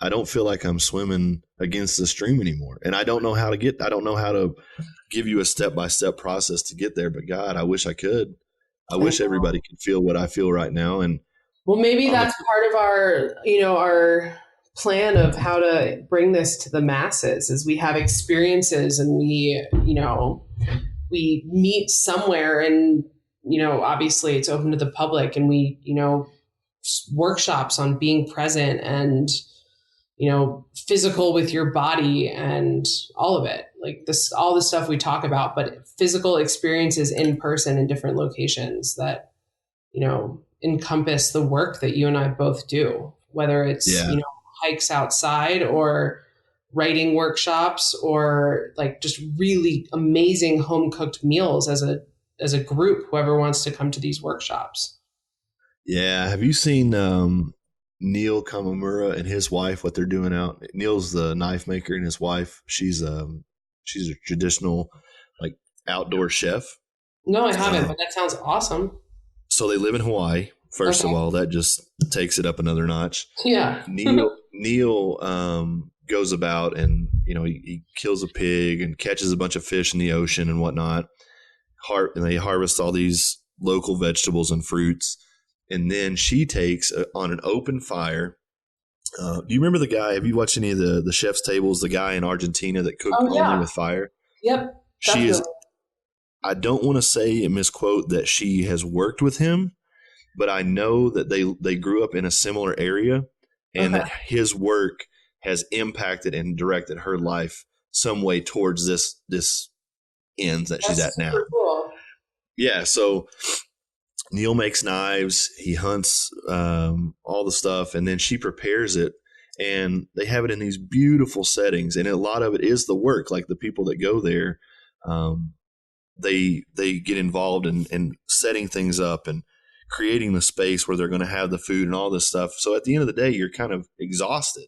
I don't feel like I'm swimming against the stream anymore, and I don't know how to get. I don't know how to give you a step by step process to get there. But God, I wish I could. I I wish everybody could feel what I feel right now. And Well, maybe on the that's part of our, our plan of how to bring this to the masses is we have experiences and we meet somewhere and, obviously it's open to the public and we, workshops on being present and, physical with your body and all of it, like this, all the stuff we talk about, but physical experiences in person in different locations that, encompass the work that you and I both do, whether it's, yeah, hikes outside or writing workshops or like just really amazing home cooked meals as a group, whoever wants to come to these workshops. yeah. Have you seen Neil Kamamura and his wife? What they're doing out? Neil's the knife maker, and his wife, she's a traditional like outdoor chef. No, I haven't, Uh, but that sounds awesome. so they live in Hawaii. First of Okay. all, that just takes it up another notch. Yeah. Neil goes about and he kills a pig and catches a bunch of fish in the ocean and whatnot. And they harvest all these local vegetables and fruits, and then she takes on an open fire. Do you remember the guy? Have you watched any of the chef's tables? The guy in Argentina that cooked Oh only yeah. with fire. Yep. She is. Definitely. I don't want to say and misquote that she has worked with him, but I know that they grew up in a similar area, and Okay. that his work has impacted and directed her life some way towards this end that she's That's at now. super cool. Yeah, so Neil makes knives, he hunts all the stuff, and then she prepares it, and they have it in these beautiful settings, and a lot of it is the work. Like the people that go there, um, they get involved in setting things up and creating the space where they're going to have the food and all this stuff. So at the end of the day, you're kind of exhausted,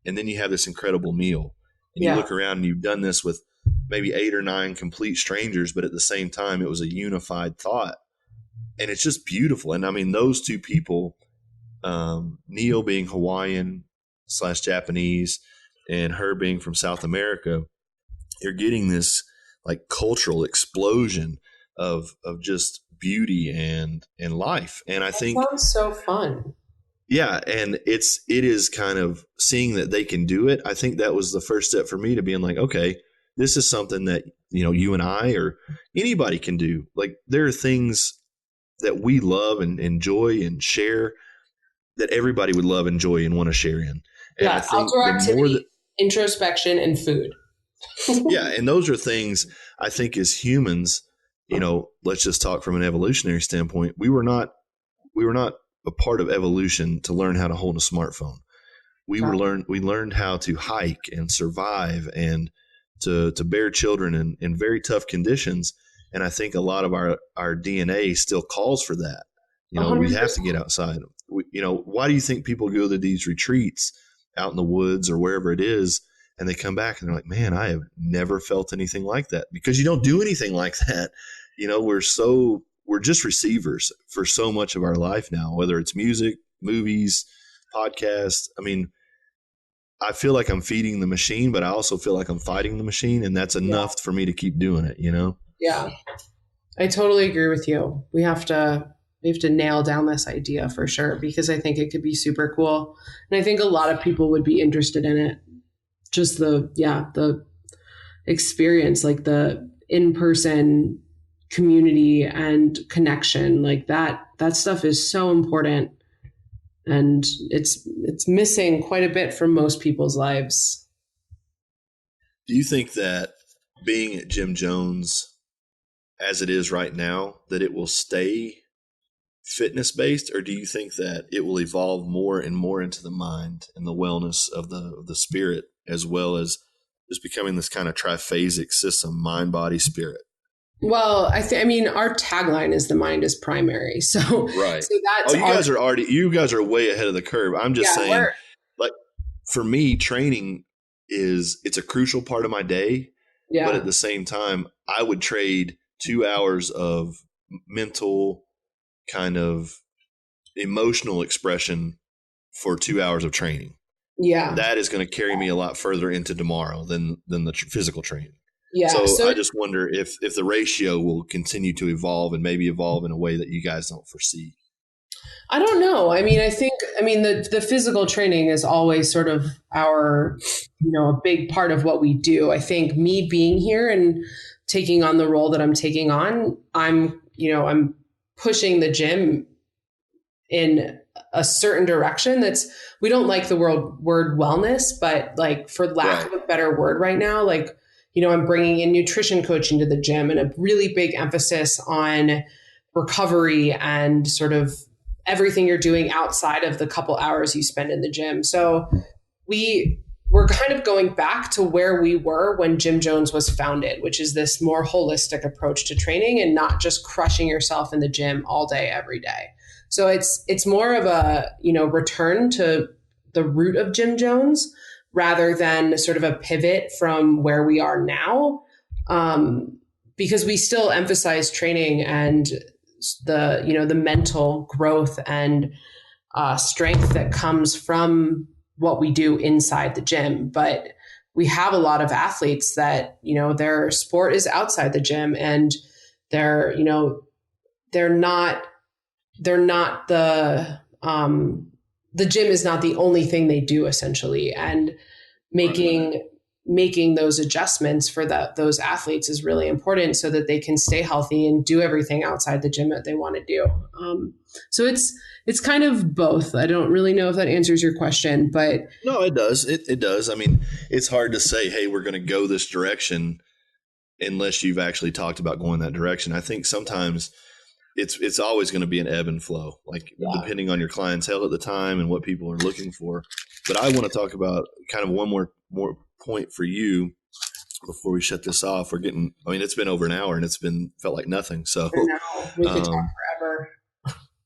and then you have this incredible meal, and you Yeah. look around and you've done this with maybe 8 or 9 complete strangers, but at the same time, it was a unified thought, and it's just beautiful. And I mean, those two people, Neil being Hawaiian / Japanese, and her being from South America, you're getting this like cultural explosion of just beauty and life. And I That think, sounds so fun. yeah, and it is kind of seeing that they can do it. I think that was the first step for me to being like, okay, this is something that you and I or anybody can do. Like there are things that we love and enjoy and share that everybody would love, enjoy, and want to share in. And I Yeah. think Outdoor the more that, activity, introspection, and food. yeah, and those are things I think as humans, let's just talk from an evolutionary standpoint. We were not a part of evolution to learn how to hold a smartphone. We learned how to hike and survive and to bear children in very tough conditions. And I think a lot of our DNA still calls for that. We have to 100%. get outside. Why do you think people go to these retreats out in the woods or wherever it is, and they come back and they're like, man, I have never felt anything like that? Because you don't do anything like that. We're just receivers for so much of our life now, whether it's music, movies, podcasts. I mean, I feel like I'm feeding the machine, but I also feel like I'm fighting the machine, and that's Yeah. enough for me to keep doing it. Yeah. I totally agree with you. We have to nail down this idea for sure because I think it could be super cool. And I think a lot of people would be interested in it. Just the experience, like the in-person community and connection, like that stuff is so important. And it's missing quite a bit from most people's lives. Do you think that being at Jim Jones as it is right now, that it will stay fitness based, or do you think that it will evolve more and more into the mind and the wellness of the spirit, as well as just becoming this kind of triphasic system, mind, body, spirit. Well, I mean, our tagline is the mind is primary. So, Right. so that's you guys are way ahead of the curve. I'm just saying, like, for me, training it's a crucial part of my day. Yeah. But at the same time, I would trade 2 hours of mental kind of emotional expression for 2 hours of training. Yeah. That is going to carry me a lot further into tomorrow than the physical training. Yeah. So I just wonder if the ratio will continue to evolve and maybe evolve in a way that you guys don't foresee. I don't know. I mean, the physical training is always sort of our, a big part of what we do. I think me being here and taking on the role that I'm taking on, I'm pushing the gym in a certain direction we don't like the word wellness, but like, for lack of a better word right now, like, I'm bringing in nutrition coaching to the gym and a really big emphasis on recovery and sort of everything you're doing outside of the couple hours you spend in the gym. So we're kind of going back to where we were when Jim Jones was founded, which is this more holistic approach to training and not just crushing yourself in the gym all day, every day. So it's more of a, return to the root of Jim Jones rather than sort of a pivot from where we are now. Because we still emphasize training and the mental growth and strength that comes from what we do inside the gym. But we have a lot of athletes that, their sport is outside the gym and they're not the gym is not the only thing they do, essentially. And making those adjustments for those athletes is really important so that they can stay healthy and do everything outside the gym that they want to do. So it's kind of both. I don't really know if that answers your question, but no, it does. It does. I mean, it's hard to say, hey, we're going to go this direction unless you've actually talked about going that direction. I think sometimes it's always going to be an ebb and flow, like depending on your clientele at the time and what people are looking for. But I want to talk about kind of one more point for you before we shut this off. It's been over an hour and felt like nothing. So we could talk forever.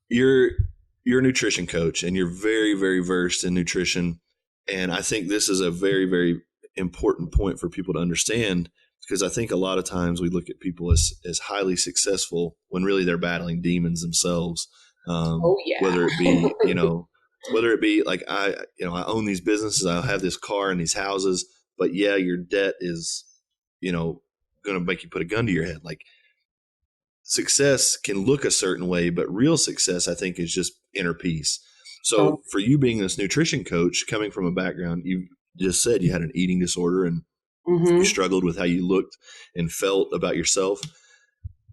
You're a nutrition coach and you're very, very versed in nutrition. And I think this is a very, very important point for people to understand, because I think a lot of times we look at people as highly successful when really they're battling demons themselves. Whether it be like I own these businesses, I have this car and these houses, but your debt is, going to make you put a gun to your head. Like, success can look a certain way, but real success, I think, is just inner peace. So for you being this nutrition coach, coming from a background, you just said you had an eating disorder and you struggled with how you looked and felt about yourself.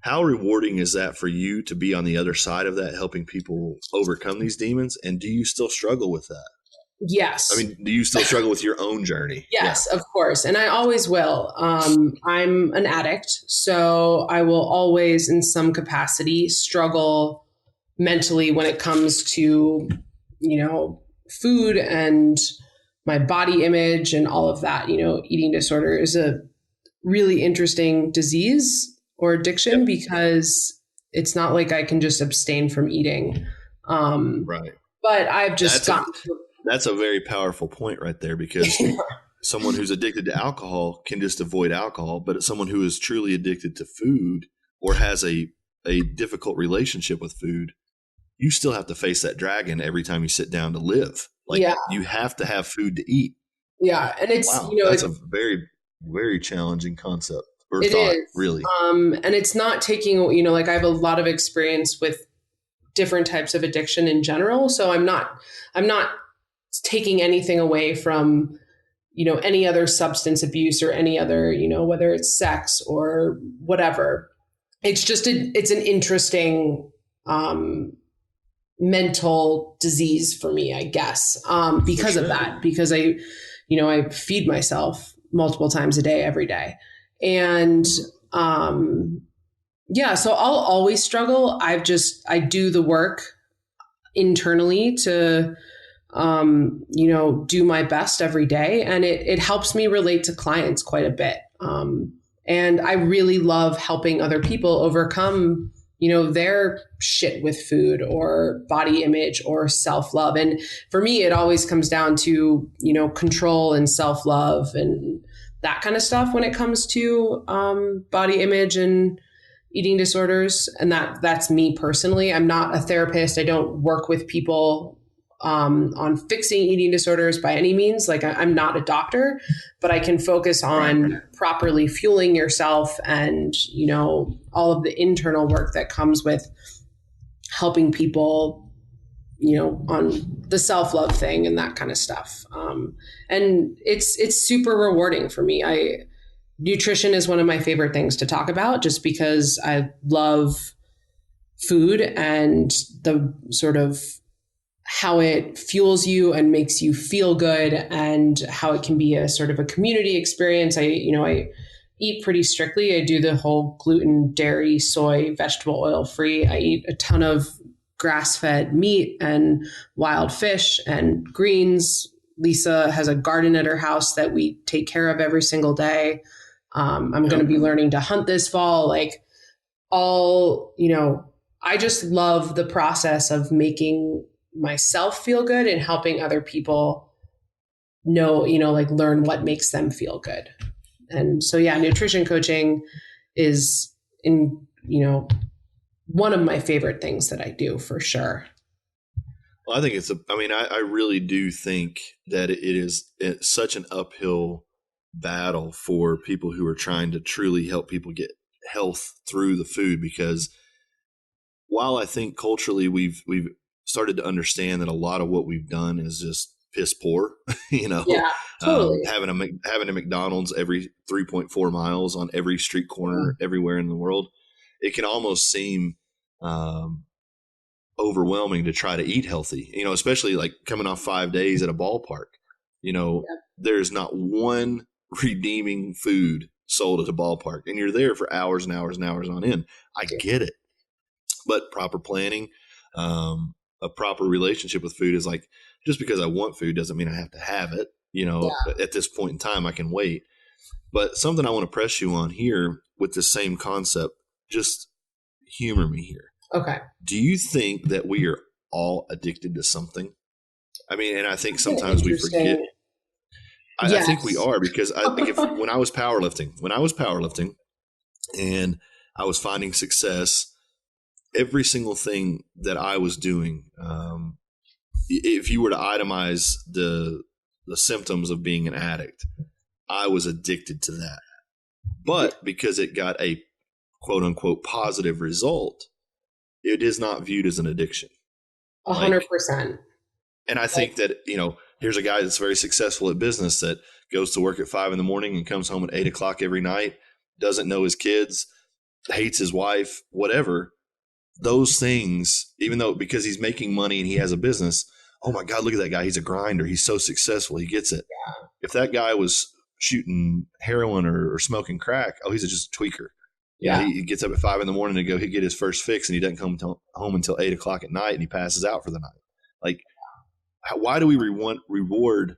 How rewarding is that for you to be on the other side of that, helping people overcome these demons? And do you still struggle with that? Yes. I mean, do you still struggle with your own journey? Yes, of course. And I always will. I'm an addict, so I will always in some capacity struggle mentally when it comes to, food and my body image and all of that. Eating disorder is a really interesting disease or addiction because it's not like I can just abstain from eating. Right. But I've just That's a very powerful point right there, because someone who's addicted to alcohol can just avoid alcohol, but someone who is truly addicted to food or has a difficult relationship with food, you still have to face that dragon every time you sit down to live. Like, you have to have food to eat. Yeah. And it's, that's a very, very challenging concept or it thought, is. really. And it's not taking, like I have a lot of experience with different types of addiction in general. So I'm not taking anything away from, any other substance abuse or any other, whether it's sex or whatever. It's just, it's an interesting, mental disease for me, I guess, because of that, because I feed myself multiple times a day, every day. And, so I'll always struggle. I do the work internally to do my best every day. And it helps me relate to clients quite a bit. And I really love helping other people overcome, their shit with food or body image or self-love. And for me, it always comes down to, control and self-love and that kind of stuff when it comes to body image and eating disorders. And that's me personally. I'm not a therapist. I don't work with people on fixing eating disorders by any means. Like I'm not a doctor, but I can focus on properly fueling yourself and, all of the internal work that comes with helping people, on the self-love thing and that kind of stuff. And it's super rewarding for me. Nutrition is one of my favorite things to talk about just because I love food and the sort of how it fuels you and makes you feel good and how it can be a sort of a community experience. I eat pretty strictly. I do the whole gluten, dairy, soy, vegetable oil free. I eat a ton of grass-fed meat and wild fish and greens. Lisa has a garden at her house that we take care of every single day. I'm going to be learning to hunt this fall. I just love the process of making myself feel good and helping other people learn what makes them feel good. And so, nutrition coaching is one of my favorite things that I do for sure. Well, I think I really do think that it's such an uphill battle for people who are trying to truly help people get health through the food, because while I think culturally we've started to understand that a lot of what we've done is just piss poor, Yeah, totally. having a McDonald's every 3.4 miles on every street corner everywhere in the world, it can almost seem overwhelming to try to eat healthy, especially like coming off 5 days at a ballpark. There's not one redeeming food sold at a ballpark, and you're there for hours and hours and hours on end. I get it, but proper planning, a proper relationship with food is like, just because I want food doesn't mean I have to have it. At this point in time, I can wait. But something I want to press you on here with the same concept, just humor me here. Okay. Do you think that we are all addicted to something? And I think sometimes we forget. I think we are, because I think when I was powerlifting and I was finding success, every single thing that I was doing, if you were to itemize the symptoms of being an addict, I was addicted to that. But because it got a quote unquote positive result, it is not viewed as an addiction. 100%. And I think that, here's a guy that's very successful at business that goes to work at 5 a.m. and comes home at 8 o'clock every night, doesn't know his kids, hates his wife, whatever. Those things, even though because he's making money and he has a business, oh my God, look at that guy. He's a grinder. He's so successful. He gets it. Yeah. If that guy was shooting heroin or smoking crack, he's just a tweaker. Yeah. He gets up at 5 a.m. to go get his first fix, and he doesn't come home until 8 o'clock at night, and he passes out for the night. Like, why do we reward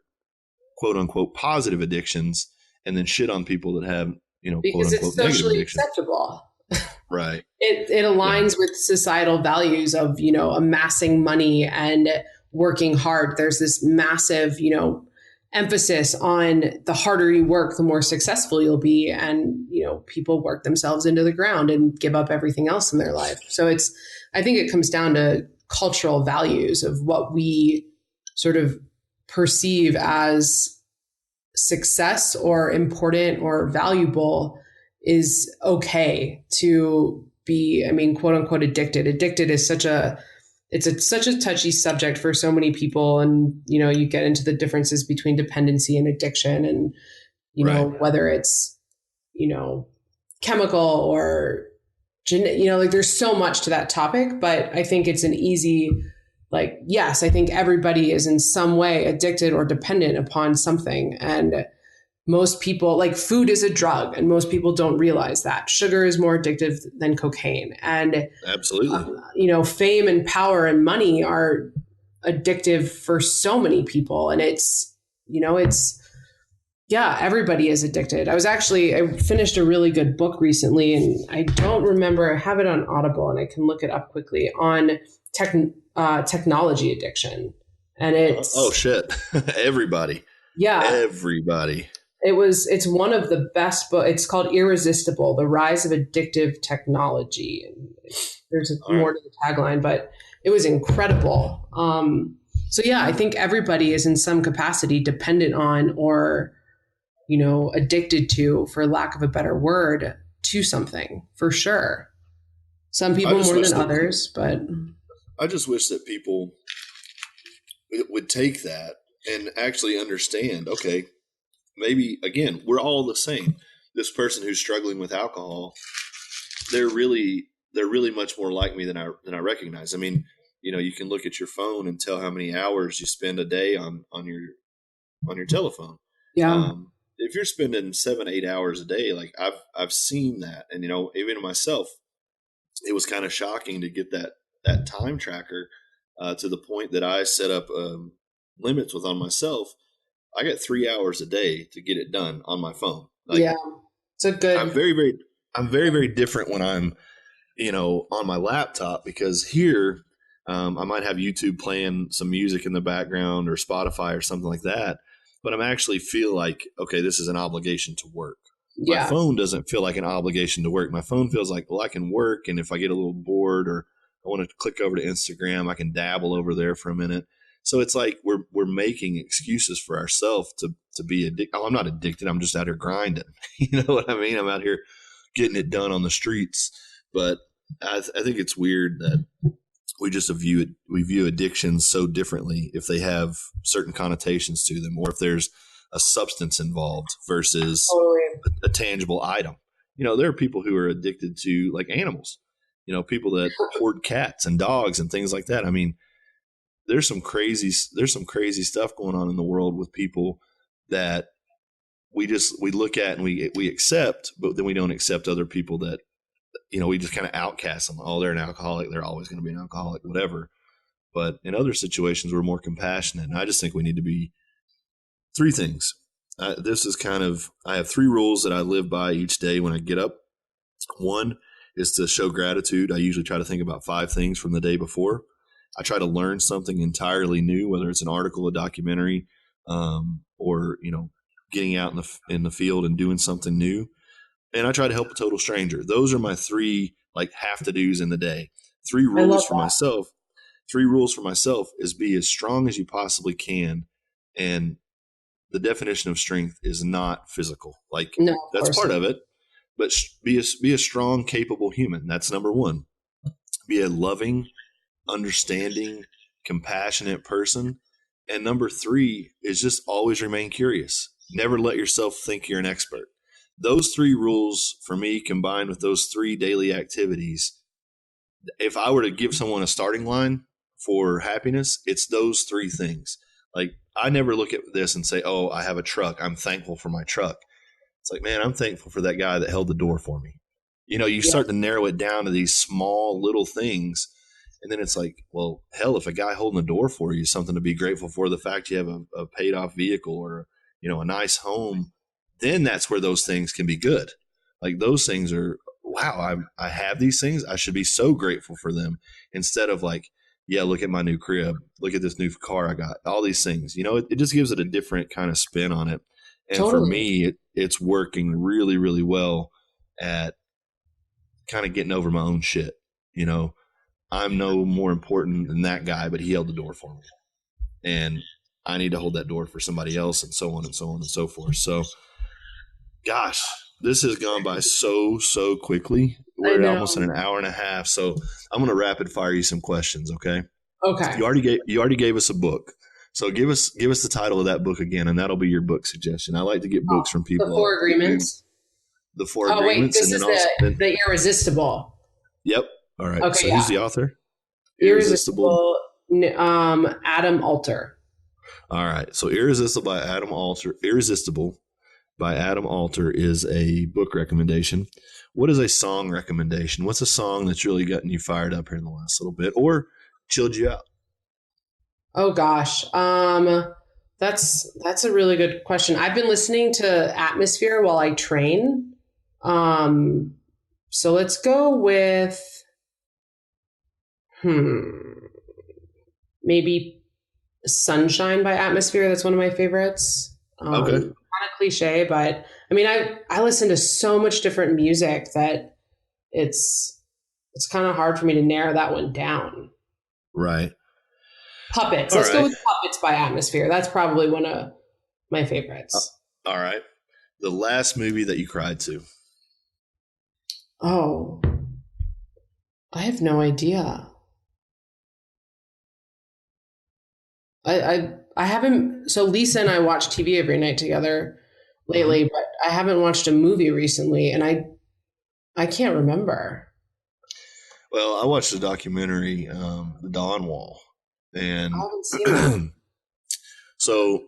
quote unquote positive addictions and then shit on people that have, because quote unquote it's socially acceptable. Right. It aligns with societal values of, amassing money and working hard. There's this massive, emphasis on the harder you work, the more successful you'll be. And, people work themselves into the ground and give up everything else in their life. So I think it comes down to cultural values of what we sort of perceive as success or important or valuable is okay to be, quote unquote, addicted. Addicted is such a touchy subject for so many people. And, you get into the differences between dependency and addiction and, whether it's, chemical or, there's so much to that topic, but I think it's an easy, yes, I think everybody is in some way addicted or dependent upon something. And most people, food is a drug, and most people don't realize that. Sugar is more addictive than cocaine. And absolutely, fame and power and money are addictive for so many people. And it's, yeah, everybody is addicted. I finished a really good book recently, and I don't remember, I have it on Audible and I can look it up quickly, on technology addiction. And Oh it's, shit. Everybody. yeah, Everybody. it's one of the best books. It's called Irresistible: The Rise of Addictive Technology. And there's All right. more to the tagline, but it was incredible. So yeah, I think everybody is in some capacity dependent on, or addicted to, for lack of a better word, to something, for sure. Some I people just more wish than that others, but I just wish that people would take that and actually understand, okay, maybe again, we're all the same. This person who's struggling with alcohol, they're really much more like me than I recognize. I mean, you can look at your phone and tell how many hours you spend a day on your telephone. yeah, If you're spending 7-8 hours a day, like I've seen that, and even myself, it was kind of shocking to get that time tracker to the point that I set up limits with on myself. I got 3 hours a day to get it done on my phone. Like yeah, it's a I'm good, very different when I'm on my laptop, because here I might have YouTube playing some music in the background or Spotify or something like that, but I'm actually feel like, okay, this is an obligation to work. My yeah, phone doesn't feel like an obligation to work. My phone feels like, well, I can work, and if I get a little bored or I want to click over to Instagram, I can dabble over there for a minute. So it's like we're making excuses for ourselves to be addicted. Oh, I'm not addicted. I'm just out here grinding. You know what I mean? I'm out here getting it done on the streets. But I think it's weird that we view addictions so differently if they have certain connotations to them, or if there's a substance involved versus totally. a tangible item. There are people who are addicted to, like, animals. People that hoard cats and dogs and things like that. I mean, there's some crazy stuff going on in the world with people that we look at and we accept, but then we don't accept other people that we just kind of outcast them. Oh, they're an alcoholic. They're always going to be an alcoholic, whatever. But in other situations, we're more compassionate. And I just think we need to be three things. This is kind of, I have three rules that I live by each day when I get up. One is to show gratitude. I usually try to think about 5 things from the day before. I try to learn something entirely new, whether it's an article, a documentary, or getting out in the field and doing something new. And I try to help a total stranger. Those are my 3 like have to do's in the day. 3 I rules love for that. myself. 3 rules for myself is be as strong as you possibly can. And the definition of strength is not physical. Like, No, of that's course part not. of it, but be a strong, capable human. That's number 1. Be a loving, understanding, compassionate person. And number 3 is just always remain curious. Never let yourself think you're an expert. Those 3 rules for me, combined with those 3 daily activities, if I were to give someone a starting line for happiness, it's those 3 things. Like, I never look at this and say, oh, I have a truck, I'm thankful for my truck. It's like, man, I'm thankful for that guy that held the door for me. You Yeah, start to narrow it down to these small little things. And then it's like, well, hell, if a guy holding the door for you is something to be grateful for, the fact you have a paid off vehicle or, a nice home, then that's where those things can be good. Like, those things are, wow, I have these things. I should be so grateful for them, instead of like, yeah, look at my new crib. Look at this new car I got. All these things, it just gives it a different kind of spin on it. And for totally. me, it's working really, really well at kind of getting over my own shit. You know, I'm no more important than that guy, but he held the door for me. And I need to hold that door for somebody else, and so on and so on and so forth. So, gosh, this has gone by so quickly. I We're know. almost in an hour and a half. So I'm going to rapid fire you some questions. Okay. Okay. You already gave us a book. So give us the title of that book again, and that'll be your book suggestion. I like to get books from The people Four who do Agreements. the 4 Oh wait, agreements, and this then is also the Irresistible. yep. All right. Okay, So who's yeah. the author? Irresistible. Irresistible. Adam Alter. All right. So Irresistible by Adam Alter is a book recommendation. What is a song recommendation? What's a song that's really gotten you fired up here in the last little bit, or chilled you out? Oh gosh. That's a really good question. I've been listening to Atmosphere while I train. Um, so let's go with hmm, maybe Sunshine by Atmosphere. That's one of my favorites. Okay. Kind of cliche, but I mean, I listen to so much different music that it's it's kind of hard for me to narrow that one down. Right. Puppets. All Let's go right. with Puppets by Atmosphere. That's probably one of my Uh, favorites. All right. The last movie that you cried to. Oh, I have no idea. I haven't. So Lisa and I watch TV every night together Hmm. lately, but I haven't watched a movie recently, and I can't remember. Well, I watched the documentary, The Dawn Wall, I and haven't seen that. so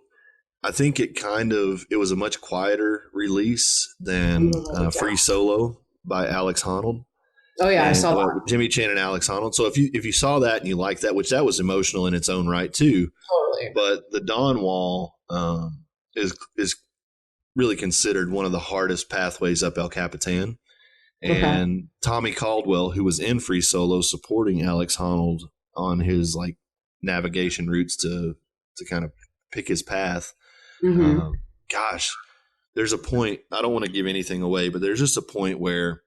I think it was a much quieter release I'm than gonna write it Free down. Solo by Alex Honnold Oh yeah, I and saw that. Jimmy Chan and Alex Honnold. So if you saw that and you liked that, which that was emotional in its own right too, Totally. but the Dawn Wall is really considered one of the hardest pathways up El Capitan. Okay. And Tommy Caldwell, who was in Free Solo, supporting Alex Honnold on his like navigation routes to kind of pick his path. Mm-hmm. Um, gosh, there's a point. I don't want to give anything away, but there's just a point where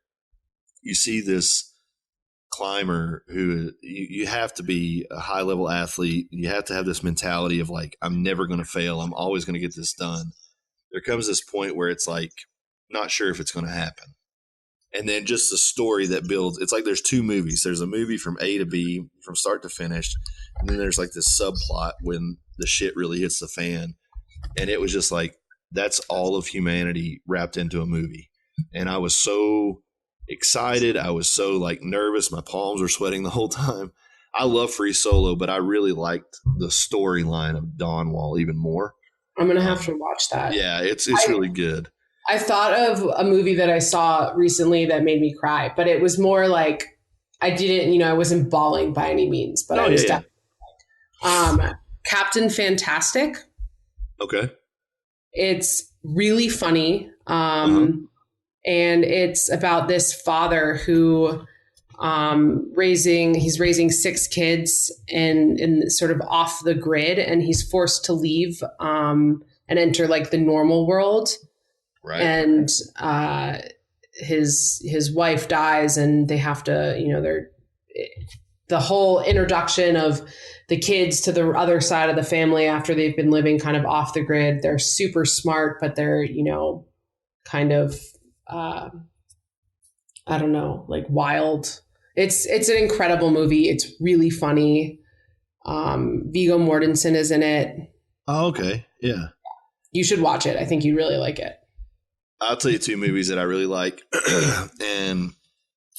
you see this climber who you have to be a high level athlete. You have to have this mentality of like, I'm never going to fail. I'm always going to get this done. There comes this point where it's like, not sure if it's going to happen. And then just the story that builds. It's like there's two movies. There's a movie from A to B, from start to finish, and then there's like this subplot when the shit really hits the fan. And it was just like that's all of humanity wrapped into a movie. And I was so excited. I was so like nervous. My palms were sweating the whole time. I love Free Solo, but I really liked the storyline of Dawn Wall even more. I'm gonna have Um, to watch that. yeah, it's I really good. I thought of a movie that I saw recently that made me cry, but it was more like I didn't, I wasn't bawling by any means, but Oh I yeah, was yeah. definitely Captain Fantastic. Okay. It's really funny. Uh huh. And it's about this father who he's raising six kids and sort of off the grid, and he's forced to leave and enter like the normal world. Right. And his wife dies, and they have to, they're the whole introduction of the kids to the other side of the family after they've been living kind of off the grid. They're super smart, but they're, kind of uh, I don't know, like wild. It's an incredible movie. It's really funny. Viggo Mortensen is in it. Oh, okay. Yeah. You should watch it. I think you'd really like it. I'll tell you two movies that I really like, and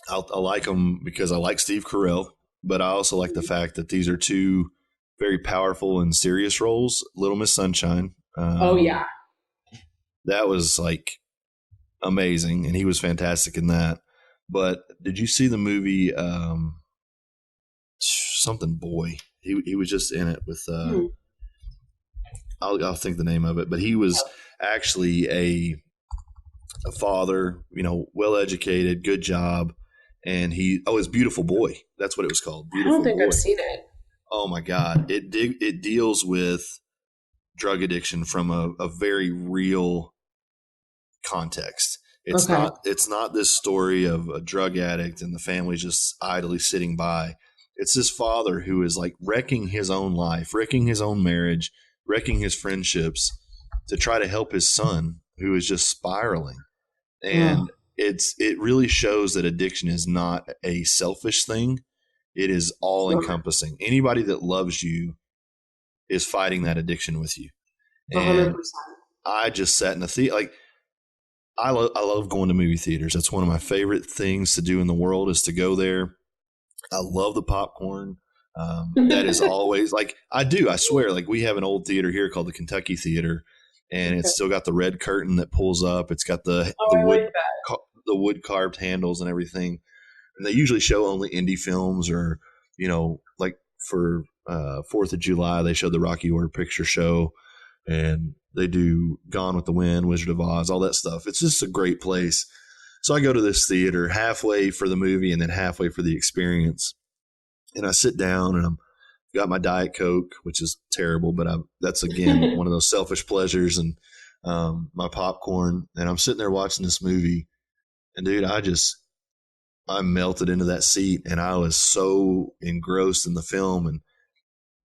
I like them because I like Steve Carell, but I also like the fact that these are two very powerful and serious roles. Little Miss Sunshine, Oh yeah. that was like amazing, and he was fantastic in that. But did you see the movie something boy? He was just in it with Hmm. I'll think the name of it, but he was actually a father, well educated, good job, and it's Beautiful Boy. That's what it was called, I don't Beautiful think I've Boy. seen it. Oh my God, it deals with drug addiction from a very real context. Okay. It's not this story of a drug addict and the family just idly sitting by. It's this father who is like wrecking his own life, wrecking his own marriage, wrecking his friendships to try to help his son who is just spiraling. Oh, And it really shows that addiction is not a selfish thing. It is all encompassing. Anybody that loves you is fighting that addiction with you. And 100%. I just sat in a theater. Like I love going to movie theaters. That's one of my favorite things to do in the world is to go there. I love the popcorn. That is always like I do. I swear. Like we have an old theater here called the Kentucky Theater, and Okay. it's still got the red curtain that pulls up. It's got Oh, I like that. the wood carved handles and everything. And they usually show only indie films or like for 4th of July, they showed the Rocky Horror Picture Show, and they do Gone with the Wind, Wizard of Oz, all that stuff. It's just a great place. So I go to this theater halfway for the movie and then halfway for the experience. And I sit down and I'm got my Diet Coke, which is terrible, but that's again one of those selfish pleasures, and my popcorn. And I'm sitting there watching this movie, and dude, I melted into that seat, and I was so engrossed in the film. And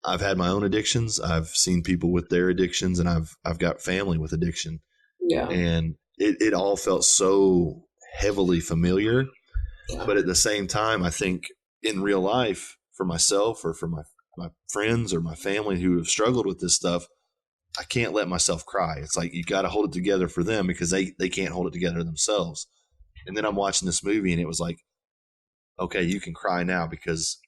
I've had my own addictions. I've seen people with their addictions, and I've got family with addiction. Yeah. And it all felt so heavily familiar. But at the same time, I think in real life, for myself or for my friends or my family who have struggled with this stuff, I can't let myself cry. It's like you got to hold it together for them because they can't hold it together themselves. And then I'm watching this movie, and it was like, okay, you can cry now because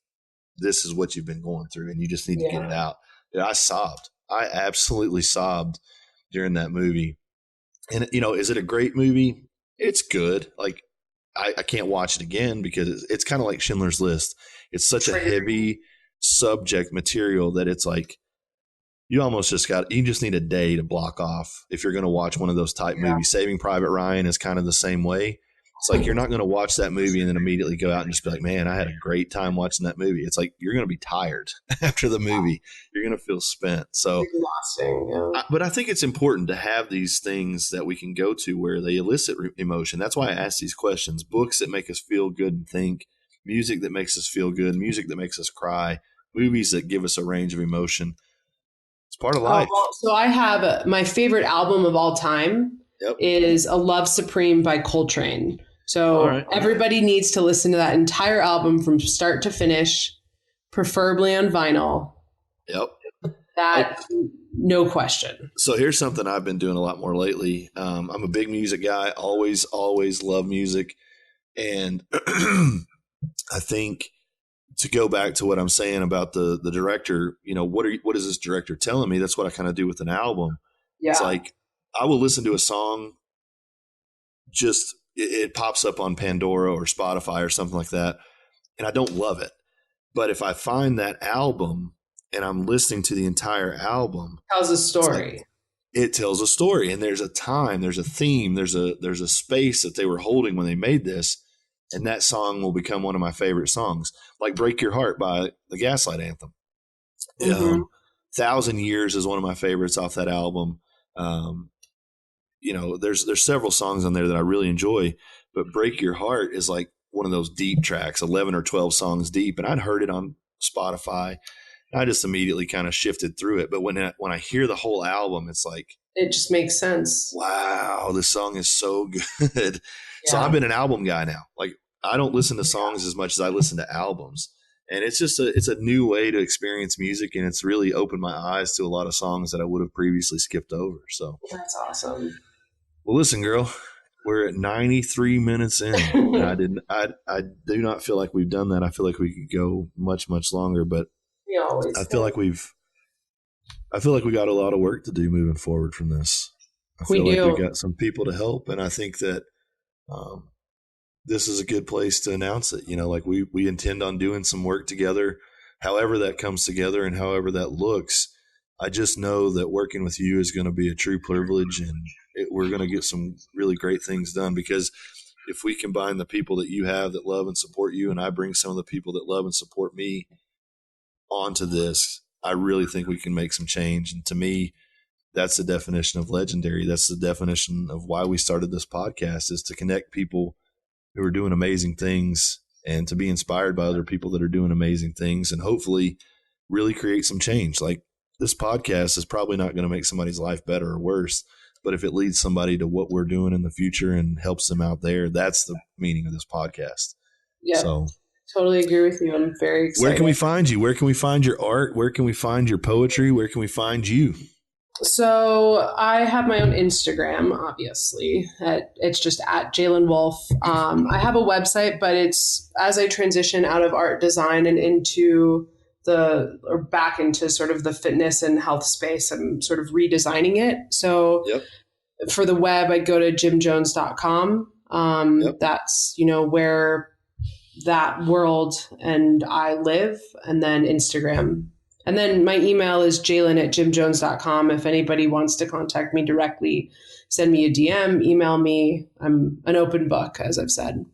this is what you've been going through, and you just need to get it out. Dude, I sobbed. I absolutely sobbed during that movie. And, you know, is it a great movie? It's good. Like, I can't watch it again because it's kind of like Schindler's List. It's such a heavy subject material that it's like you just need a day to block off if you're going to watch one of those type movies. Saving Private Ryan is kind of the same way. It's like you're not going to watch that movie and then immediately go out and just be like, man, I had a great time watching that movie. It's like you're going to be tired after the movie. You're going to feel spent. So, but I think it's important to have these things that we can go to where they elicit emotion. That's why I ask these questions. Books that make us feel good and think, music that makes us feel good, music that makes us cry, movies that give us a range of emotion. It's part of life. So I have my favorite album of all time is A Love Supreme by Coltrane. So everybody needs to listen to that entire album from start to finish, preferably on vinyl. Yep. That, no question. So here's something I've been doing a lot more lately. I'm a big music guy, always love music. And I think to go back to what I'm saying about the director, you know, what is this director telling me? That's what I kind of do with an album. Yeah. It's like I will listen to a song, just it pops up on Pandora or Spotify or something like that, and I don't love it. But if I find that album and I'm listening to the entire album, tells a story. It tells a story, and there's a time, there's a theme, there's a space that they were holding when they made this. And that song will become one of my favorite songs, like Break Your Heart by the Gaslight Anthem. 1,000 Years is one of my favorites off that album. You know, there's several songs on there that I really enjoy, but Break Your Heart is like one of those deep tracks, 11 or 12 songs deep. And I'd heard it on Spotify. And I just immediately kind of shifted through it. But when I hear the whole album, it's like, it just makes sense. Wow, this song is so good. Yeah. So I've been an album guy now. Like I don't listen to songs as much as I listen to albums. And it's just it's a new way to experience music, and it's really opened my eyes to a lot of songs that I would have previously skipped over. So that's awesome. Well, listen, girl, we're at 93 minutes in. And I do not feel like we've done that. I feel like we could go much, much longer, but I feel like we got a lot of work to do moving forward from this. I feel like we got some people to help, and I think that this is a good place to announce it. You know, like we intend on doing some work together, however that comes together and however that looks. I just know that working with you is going to be a true privilege, and we're going to get some really great things done, because if we combine the people that you have that love and support you, and I bring some of the people that love and support me onto this, I really think we can make some change. And to me, that's the definition of legendary. That's the definition of why we started this podcast, is to connect people who are doing amazing things and to be inspired by other people that are doing amazing things, and hopefully really create some change. Like this podcast is probably not going to make somebody's life better or worse, but if it leads somebody to what we're doing in the future and helps them out there, that's the meaning of this podcast. Yeah. So totally agree with you. I'm very excited. Where can we find you? Where can we find your art? Where can we find your poetry? Where can we find you? So I have my own Instagram, obviously. It's just at Jaelyn Wolf. I have a website, but it's as I transition out of art design and back into sort of the fitness and health space, I'm sort of redesigning it. So for the web, I go to jimjones.com. That's, where that world and I live, and then Instagram. And then my email is Jaelyn@jimjones.com. If anybody wants to contact me directly, send me a DM, email me. I'm an open book, as I've said.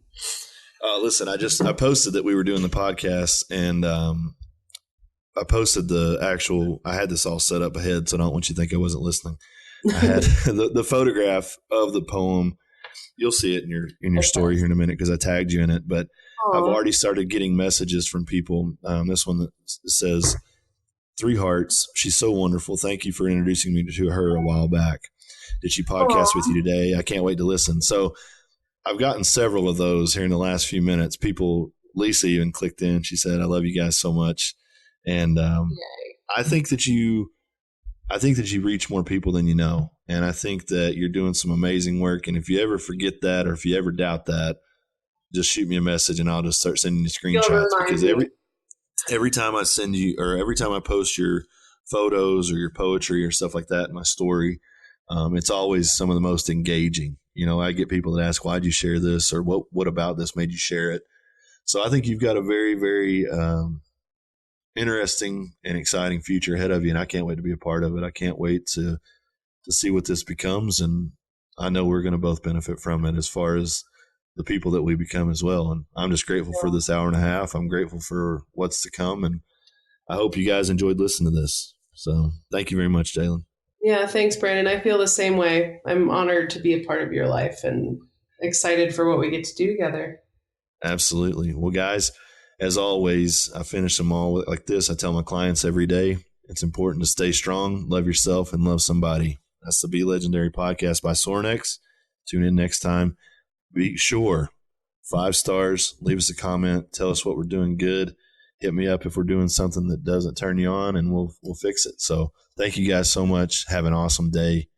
Listen, I posted that we were doing the podcast, and I posted I had this all set up ahead, so I don't want you to think I wasn't listening. I had the photograph of the poem. You'll see it in your story here in a minute because I tagged you in it. But I've already started getting messages from people. This one that says, 3 hearts. She's so wonderful. Thank you for introducing me to her a while back. Did she podcast with you today? I can't wait to listen. So I've gotten several of those here in the last few minutes. Lisa even clicked in. She said, I love you guys so much. And I think that you reach more people than you know. And I think that you're doing some amazing work. And if you ever forget that, or if you ever doubt that, just shoot me a message and I'll just start sending you screenshots, because every time I send you, or every time I post your photos or your poetry or stuff like that in my story, it's always some of the most engaging. I get people that ask, why'd you share this? Or what about this made you share it? So I think you've got a very, very interesting and exciting future ahead of you. And I can't wait to be a part of it. I can't wait to see what this becomes. And I know we're going to both benefit from it as far as the people that we become as well. And I'm just grateful for this hour and a half. I'm grateful for what's to come. And I hope you guys enjoyed listening to this. So thank you very much, Jaylen. Yeah, thanks, Brandon. I feel the same way. I'm honored to be a part of your life and excited for what we get to do together. Absolutely. Well, guys, as always, I finish them all like this. I tell my clients every day, it's important to stay strong, love yourself, and love somebody. That's the Be Legendary podcast by Sorinex. Tune in next time. Be sure, 5 stars, leave us a comment, tell us what we're doing good. Hit me up if we're doing something that doesn't turn you on, and we'll fix it. So thank you guys so much. Have an awesome day.